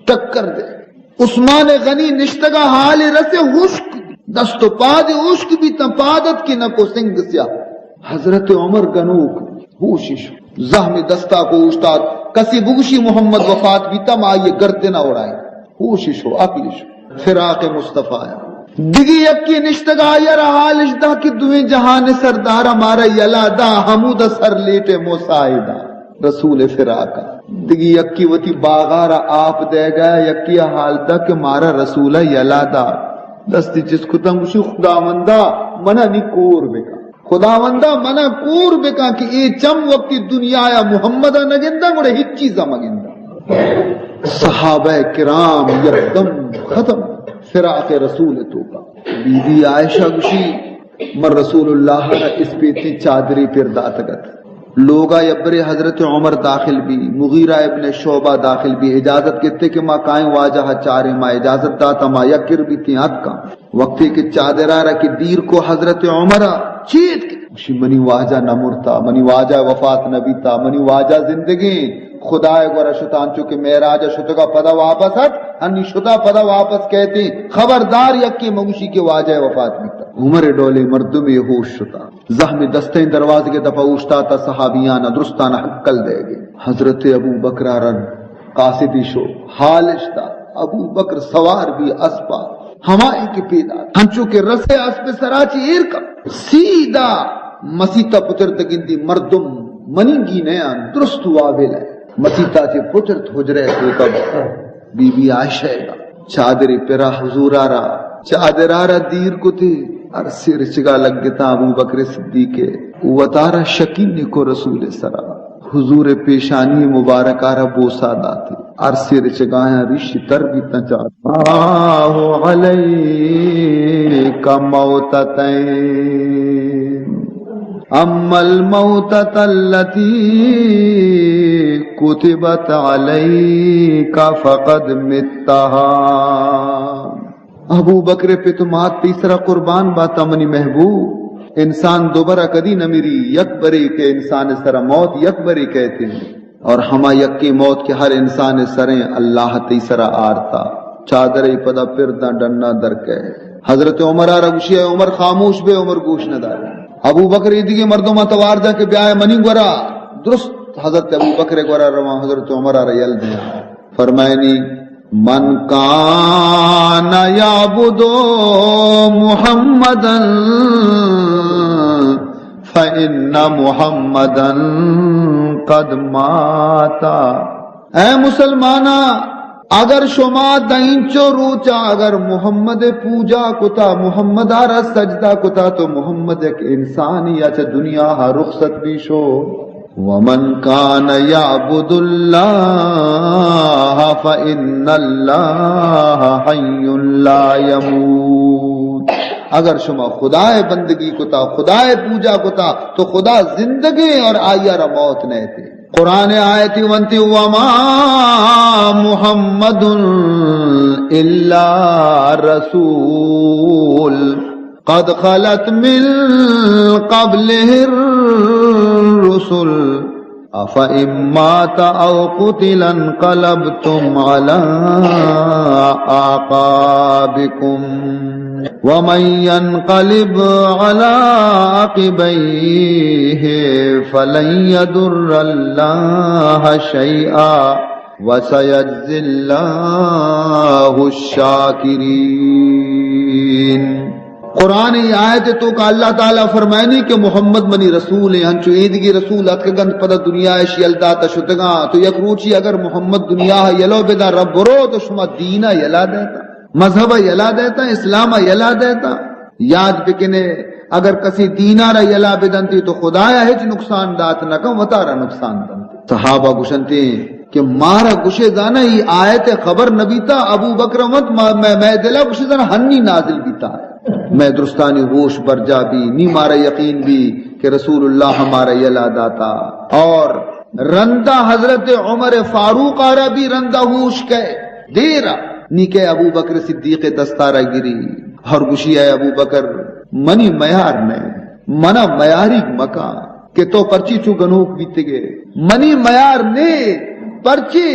ٹکر دے عثمان غنی نشتگا حال رس حشک دست و پاد عشق بھی تپادت کی نکو سنگ سیا حضرت عمر گنوک ہوشش زہم دستا کو استاد کسی بگشی محمد وفات بیتا ما یہ گردے نہ اڑائے ہوشش ہو عقلش فراق مصطفیٰ دگی یکی نشتگا یر حالش دا کی دویں جہان سردار ہمارا یلا دا حمود سر لیٹے موسائدہ رسول فراقہ دگی یکی وتی باغارا آپ دے گیا یکی حال دا کہ مارا رسولہ یلا دا دستی جس کو تنگوشی خداوندہ منہ نی کور بکا خداوندہ منہ کور بکا کہ اے چم وقتی دنیا یا محمدہ نگندہ گوڑے ہچ چیزہ مگندہ صحابہ کرام یکدم ختم فراق رسول توبہ بی بی عائشہ گوشی مر رسول اللہ کا اس پیتی چادری پر داتگت لوگا یبر حضرت عمر داخل بھی مغیرہ ابن شعبہ داخل بھی اجازت کہتے کہ ماں کائیں واجہ چارے ماں اجازت داتا ماں یکر بھی تیات کا وقتی کہ چادرارہ کی دیر کو حضرت عمرہ چیت کے منی واجہ نہ مرتا منی واجہ وفات نبی تا منی واجہ زندگی خدای گورا شتان چونکہ میراج شتگا پدا واپس ہٹ انی شتا پدا واپس کہتے خبردار یکی موشی کے واجہ وفات بیتا عمر ڈولے مردم ہوش شتا زہم دستیں دروازے کے دفع اوشتا تا صحابیانا درستانا حقل دے گے حضرت ابو بکر رن قاصدی شو حالشتا ابو بکر سوار بھی اسپا ہمائے کے پیدا ہنچو کے رسے اسپ سراچی ایر کا سیدھا مسیطہ پتر تگندی مردم مننگی نیا درست وابل ہے مسیطہ چے پتر تھوجرے تو کب بی بی عائشہ گا چادری پیرا حضور آرہ چادر آرہ دیر کو تھی عرصی رچگا لگ گتا ابو بکر صدیق وطارہ شکین کو رسول سرا حضور پیشانی مبارک آرہ بوسا داتے عرصی رچگایا رشی تر بھی تنچاتا آہ علیکہ موتتین اما الموتت اللتی کتبت علیکہ فقد متہا ابو بکر پہ تمہات تیسرا قربان باتا منی محبوب انسان دوبارہ کدی نہ میری یک بری کے انسان سر موت یک بری کہتے ہیں اور ہما یک کی موت کے ہر انسان سریں اللہ تیسرا آرتا چادر پدا پردہ ڈننا در کے حضرت عمر رگوشی عمر خاموش بے عمر گوش نہ دار ابو بکر دیگے مردوں متوار جا کے بیائے منی گورا درست حضرت ابو بکر گورا رواں حضرت عمر ریل دیا فرمائنی من کان یعبد محمدا فإن محمدا قد ماتا اے مسلمانا اگر شما دینچو روچا اگر محمد پوجا کتا محمد آرہ سجدہ کتا تو محمد ایک انسانی یا چا دنیا ہا رخصت بھی شو ومن کان یعبد اللہ فإن اللہ حی لا یموت اگر شما خدای بندگی کتا خدای پوجا کتا تو خدا زندگی اور آیا را موت نہیں تھے قرآن آیتی ونتی وما محمد الا رسول قد خلت من قبله الرسل أَفَإِن مَّاتَ أَوْ قُتِلَ انقلبتم عَلَىٰ أَعْقَابِكُمْ وَمَن يَنقَلِبْ عَلَىٰ عَقِبَيْهِ فَلَن يَضُرَّ اللَّهَ شَيْئًا وَسَيَجْزِي اللَّهُ الشَّاكِرِينَ۔ قرآن یہ آیت تو کہ اللہ تعالیٰ فرمائنی کہ محمد منی رسول ہیں ہنچو ایدگی رسول اتکگند پدا دنیا ایشی الداتا شدگا تو یک روچی اگر محمد دنیا یلو بدا رب برو تو شما دینا یلا دیتا، مذہب یلا دیتا، اسلام یلا دیتا۔ یاد بکنے اگر کسی دینا را یلا بدنتی تو خدایا ہج نقصان دات نکم وطارا نقصان دنتی۔ صحابہ گشنتے کہ مارا گشے دانا یہ آیت خبر نبیتا ابو بکر مت میں دلا گشے دانا ہنی نازل بیتا ہے، میں درستانی ہوش پر جا بھی نی مارا یقین بھی کہ رسول اللہ ہمارا یلا داتا۔ اور رندہ حضرت عمر فاروق آرہ بھی رندہ ہوش کے دیرہ نی کہ ابو بکر صدیق دستارہ گری اور گشی ہے ابو بکر منی میار نے منا میاری مکا کہ تو پرچی چو گنوک بیتے گے منی میار نے پرچی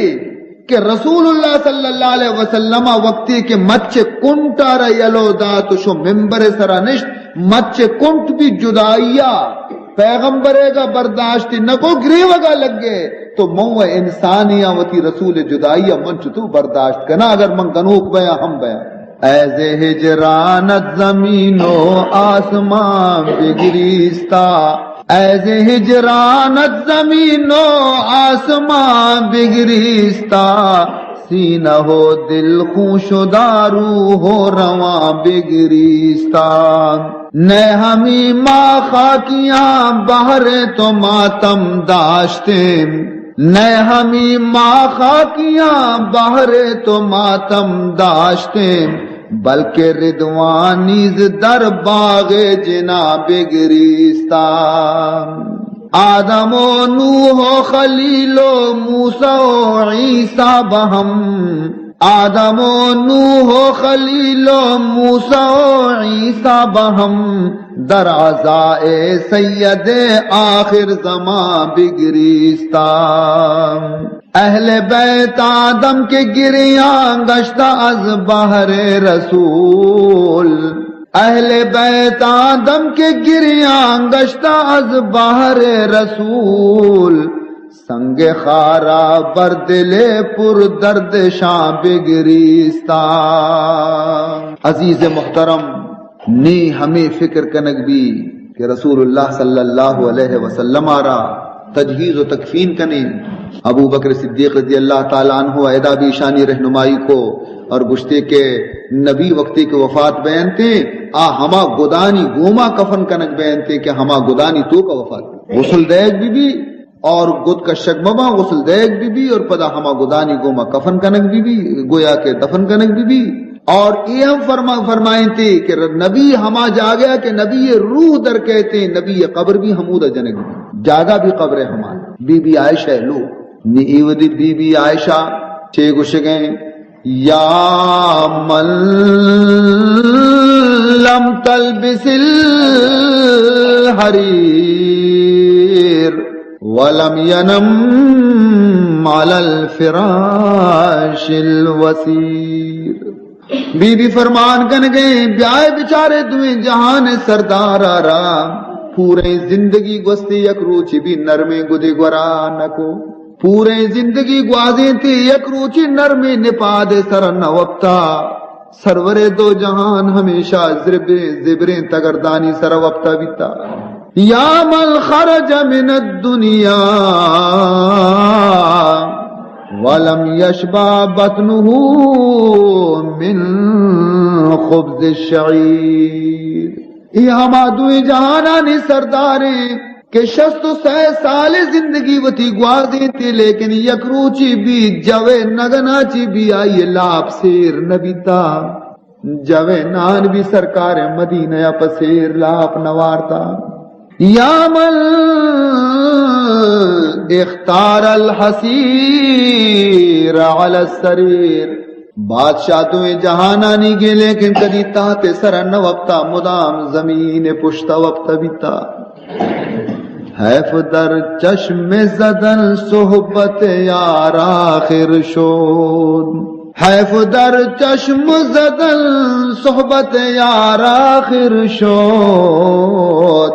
کہ رسول اللہ صلی اللہ علیہ وسلم وقتی کہ مچ کنٹا را یلو دا تو شو ممبر سرانشت مچ کنٹ بھی جدائیا پیغمبرے کا برداشت نکو گریوہ کا لگ گئے تو مو انسانیہ وتی رسول جدائیا منچ تو برداشت کنا اگر من گنوک بیا ہم بیا ایزے ہجرانت زمین و آسمان بگریستا ایزے ہجرانت زمین و آسمان بگریستا سینہ ہو دل خوش و دارو ہو رواں بگریستا نہ ہمیں ماں خاکیاں بہر تو ماتم داشتے نہ ہمیں ماں خاکیاں بہر تو ماتم داشتے بلکہ ردوانیز در باغ جناب گریستا آدم و نوح و خلیل و موسیٰ و عیسیٰ بہم آدم و نوح و خلیل و موسیٰ و عیسیٰ بہم در عزائے سید آخر زمان بگریستا اہل بیت آدم کے گریاں گشتہ از بہر رسول اہل بیت آدم کے گریاں گشتہ از بہر رسول سنگ خارا بر دل پر درد شاں بگریستا۔ عزیز محترم نی ہمیں فکر کنک بھی کہ رسول اللہ صلی اللہ علیہ وسلم آرا تجہیز و تکفین کنے ابو بکر صدیق رضی اللہ تعالیٰ عنہ ایدا بھی شانی رہنمائی کو اور گشتے کے نبی وقتی کے وفات بیانتے ہما گدانی گوما کفن کنک بیانتے کہ ہما گدانی تو کا وفات غسل دیگ بی بی اور گد کا شگمبا غسل دیگ بی بی اور پدا ہما گدانی گوما کفن کنک بی بی گویا کے دفن کنک بی بی اور یہ ہم فرمائیں تھے کہ نبی ہما جاگیا کہ نبی روح در کہتے نبی قبر بھی حمودہ جنگ جاگا بھی قبر ہمارا بی بی عائشہ لو نیودی بی بی عائشہ چھے گشگیں یا من لم تلبس الحریر ولم ینم علی الفراش الوسیر بی بی فرمان کن گئے بیائے بچارے تمہیں جہان سردار آرا پورے زندگی گوستی یک روچی بھی نرمے گدے گورا نکو پورے زندگی گوازیں تھی یک روچی نرمے نپاد سرن وقتا سرور دو جہان ہمیشہ زبریں تگردانی سر وقتا بیتا یا من خرج من الدنیا ولم یشبع بطنه من خبز الشعیر یہ ہما دوئی جہانانی سرداریں کہ 66 سال زندگی وتی گوازیں تھی لیکن یک روچی بھی جوے نگنا چی بھی آئی لاپ سیر نبیتا جوے نان بھی سرکار مدینہ پسیر لاپ نوارتا یا من اختار الحسیر علی السریر بادشاہ تمہیں جہانانی گے لیکن کدی تاتے سرن وقتا مدام زمین پشتا وقتا بیتا حیف در چشم زدن صحبت یار آخر شد، حیف در چشم زدن صحبت یار آخر شد،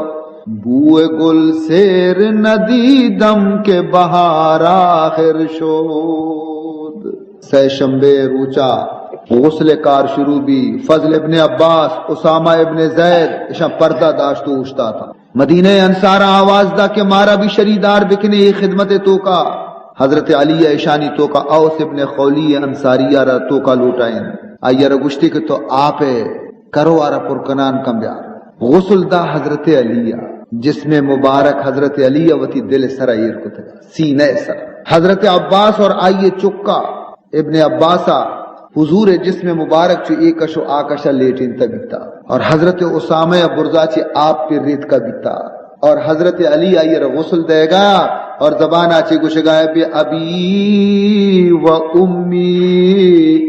بوئے گل سیر ندیدم کے بہار آخر شد۔ سہ شنبے روچا غسل کار شروع بھی فضل ابن عباس اسامہ ابن زید اشا پردہ داشتو اشتا تھا مدینہ انصارہ آواز دا کے مارا بھی شریدار بکنے خدمت تو کا حضرت علی ایشانی تو کا اوس ابن خولی انصاریہ را تو کا لوٹائیں آئیر گشتی کہ تو آپ کرو آرہ پرکنان کم بیار غسل دا حضرت علی جسم مبارک حضرت علی وتی دل سرائیر کو تھا سینے سر حضرت عباس اور آئیے چکا ابن عباسہ حضور جسم مبارک چو ایکشو آکشا لیٹین تا بیتا اور حضرت اسامہ برزا چی آپ پر ریت کا بیتا اور حضرت علی آئیے غسل دے گا اور زبان آچے گوشے گائے بے ابی و امی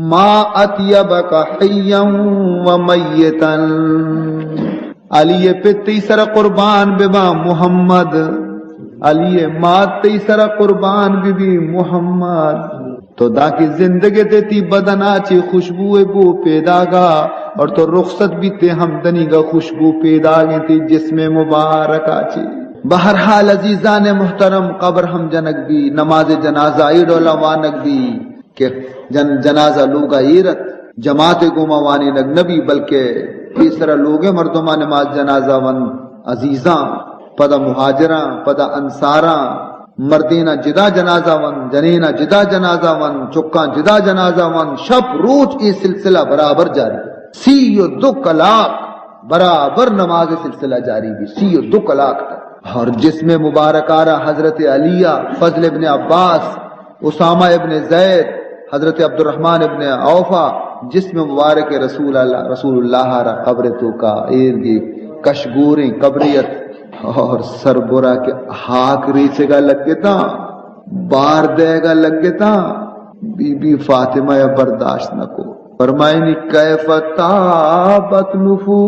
ما اطیبک حیا و میتا علی پہ تیسرا قربان بے با محمد علی مات تیسرا قربان بی محمد تو دا کی زندگی دیتی بدنا چی خوشبو بو پیدا گا اور تو رخصت بھی تے ہمدنی گا خوشبو پیدا گی تی جسم مبارک آچی بہرحال عزیزان محترم قبر ہم جنک بھی نماز جنازہ عید علمانک بھی کہ جنازہ لوگا ایرت جماعت گوما وانی نگ نبی بلکہ تیسرا لوگ مردمہ نماز جنازہ ون عزیزاں پدا مہاجراں پدا انصاراں مردینہ جدا جنازہ ون جنینہ جدا جنازہ ون چکاں جدا جنازہ ون شب روز یہ سلسلہ برابر جاری سی و دو کلاک برابر نماز سلسلہ جاری بھی سی و دو کلاک تک اور جسم مبارک آرہ حضرت علیہ فضل ابن عباس اسامہ ابن زید حضرت عبد الرحمن ابن عوفہ جسم مبارک رسول اللہ را قبر تو کا ایرگی کشگوریں قبریت اور سر برا کے ہاک ریچے گا لگے تھا بار دے گا لگے تھا بی بی فاطمہ برداشت نہ کو فرمائنی کیف تابت نفوسکم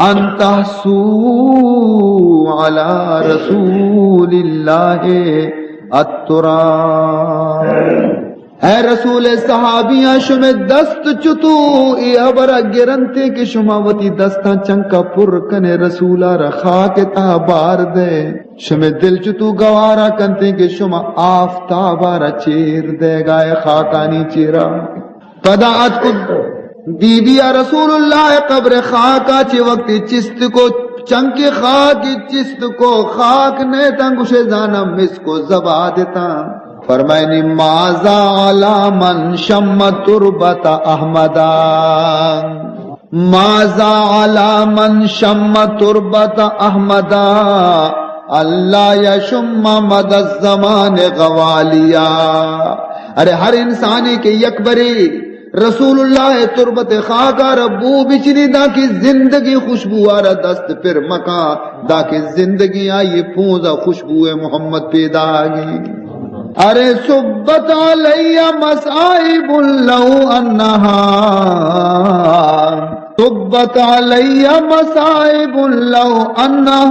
ان تحسو علی رسول اللہ التراب اے رسول صحابیاں شمع دست چتو ای ابرا گرنتے کہ شماوتی دستاں چنکا پر کنے رسولہ رخا کے تابار دے شمع دل چتو گوارا کنتے کہ شما آفتابارا چیر دے گائے خاکانی چیرا پداعت کو بی بیا رسول اللہ قبر خاکا چی وقت چست کو چنکی خاک چست کو خاک نیتا گوشے زانا مس کو زبا دیتا فرمائنی مازا علی من شم تربت احمدا مازا علی من شم تربت احمدا اللہ یشم مد الزمان غوالیا ارے ہر انسانی کے یکبری رسول اللہ تربت خاکا ربو بچنی دا کی زندگی خوشبو آرہ دست پر مکان دا کی زندگی آئی پونزا خوشبو محمد پیدا آگی ارے صبت علی مصائب لو انہا صبت علی مصائب لو انہا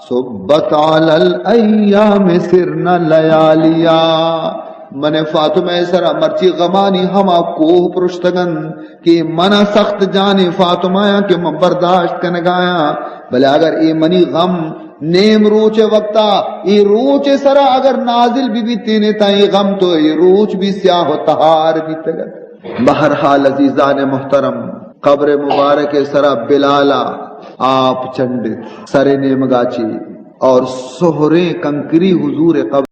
صبت علی الایام سرنا لیالیا من فاطمہ سرا مرچی غمانی ہما کوہ پرشتگن کہ منا سخت جانی فاطمہ کہ من برداشت کنگایا بلے اگر ای منی غم نیم روچ وقتا ای روچ سرا اگر نازل بھی تینے تا ای غم تو ای روچ بھی سیاہ و تہار بھی تگت بہرحال عزیزان محترم قبر مبارک سرا بلالا آپ چنڈت سر نیم گاچی اور سہرے کنکری حضور قبر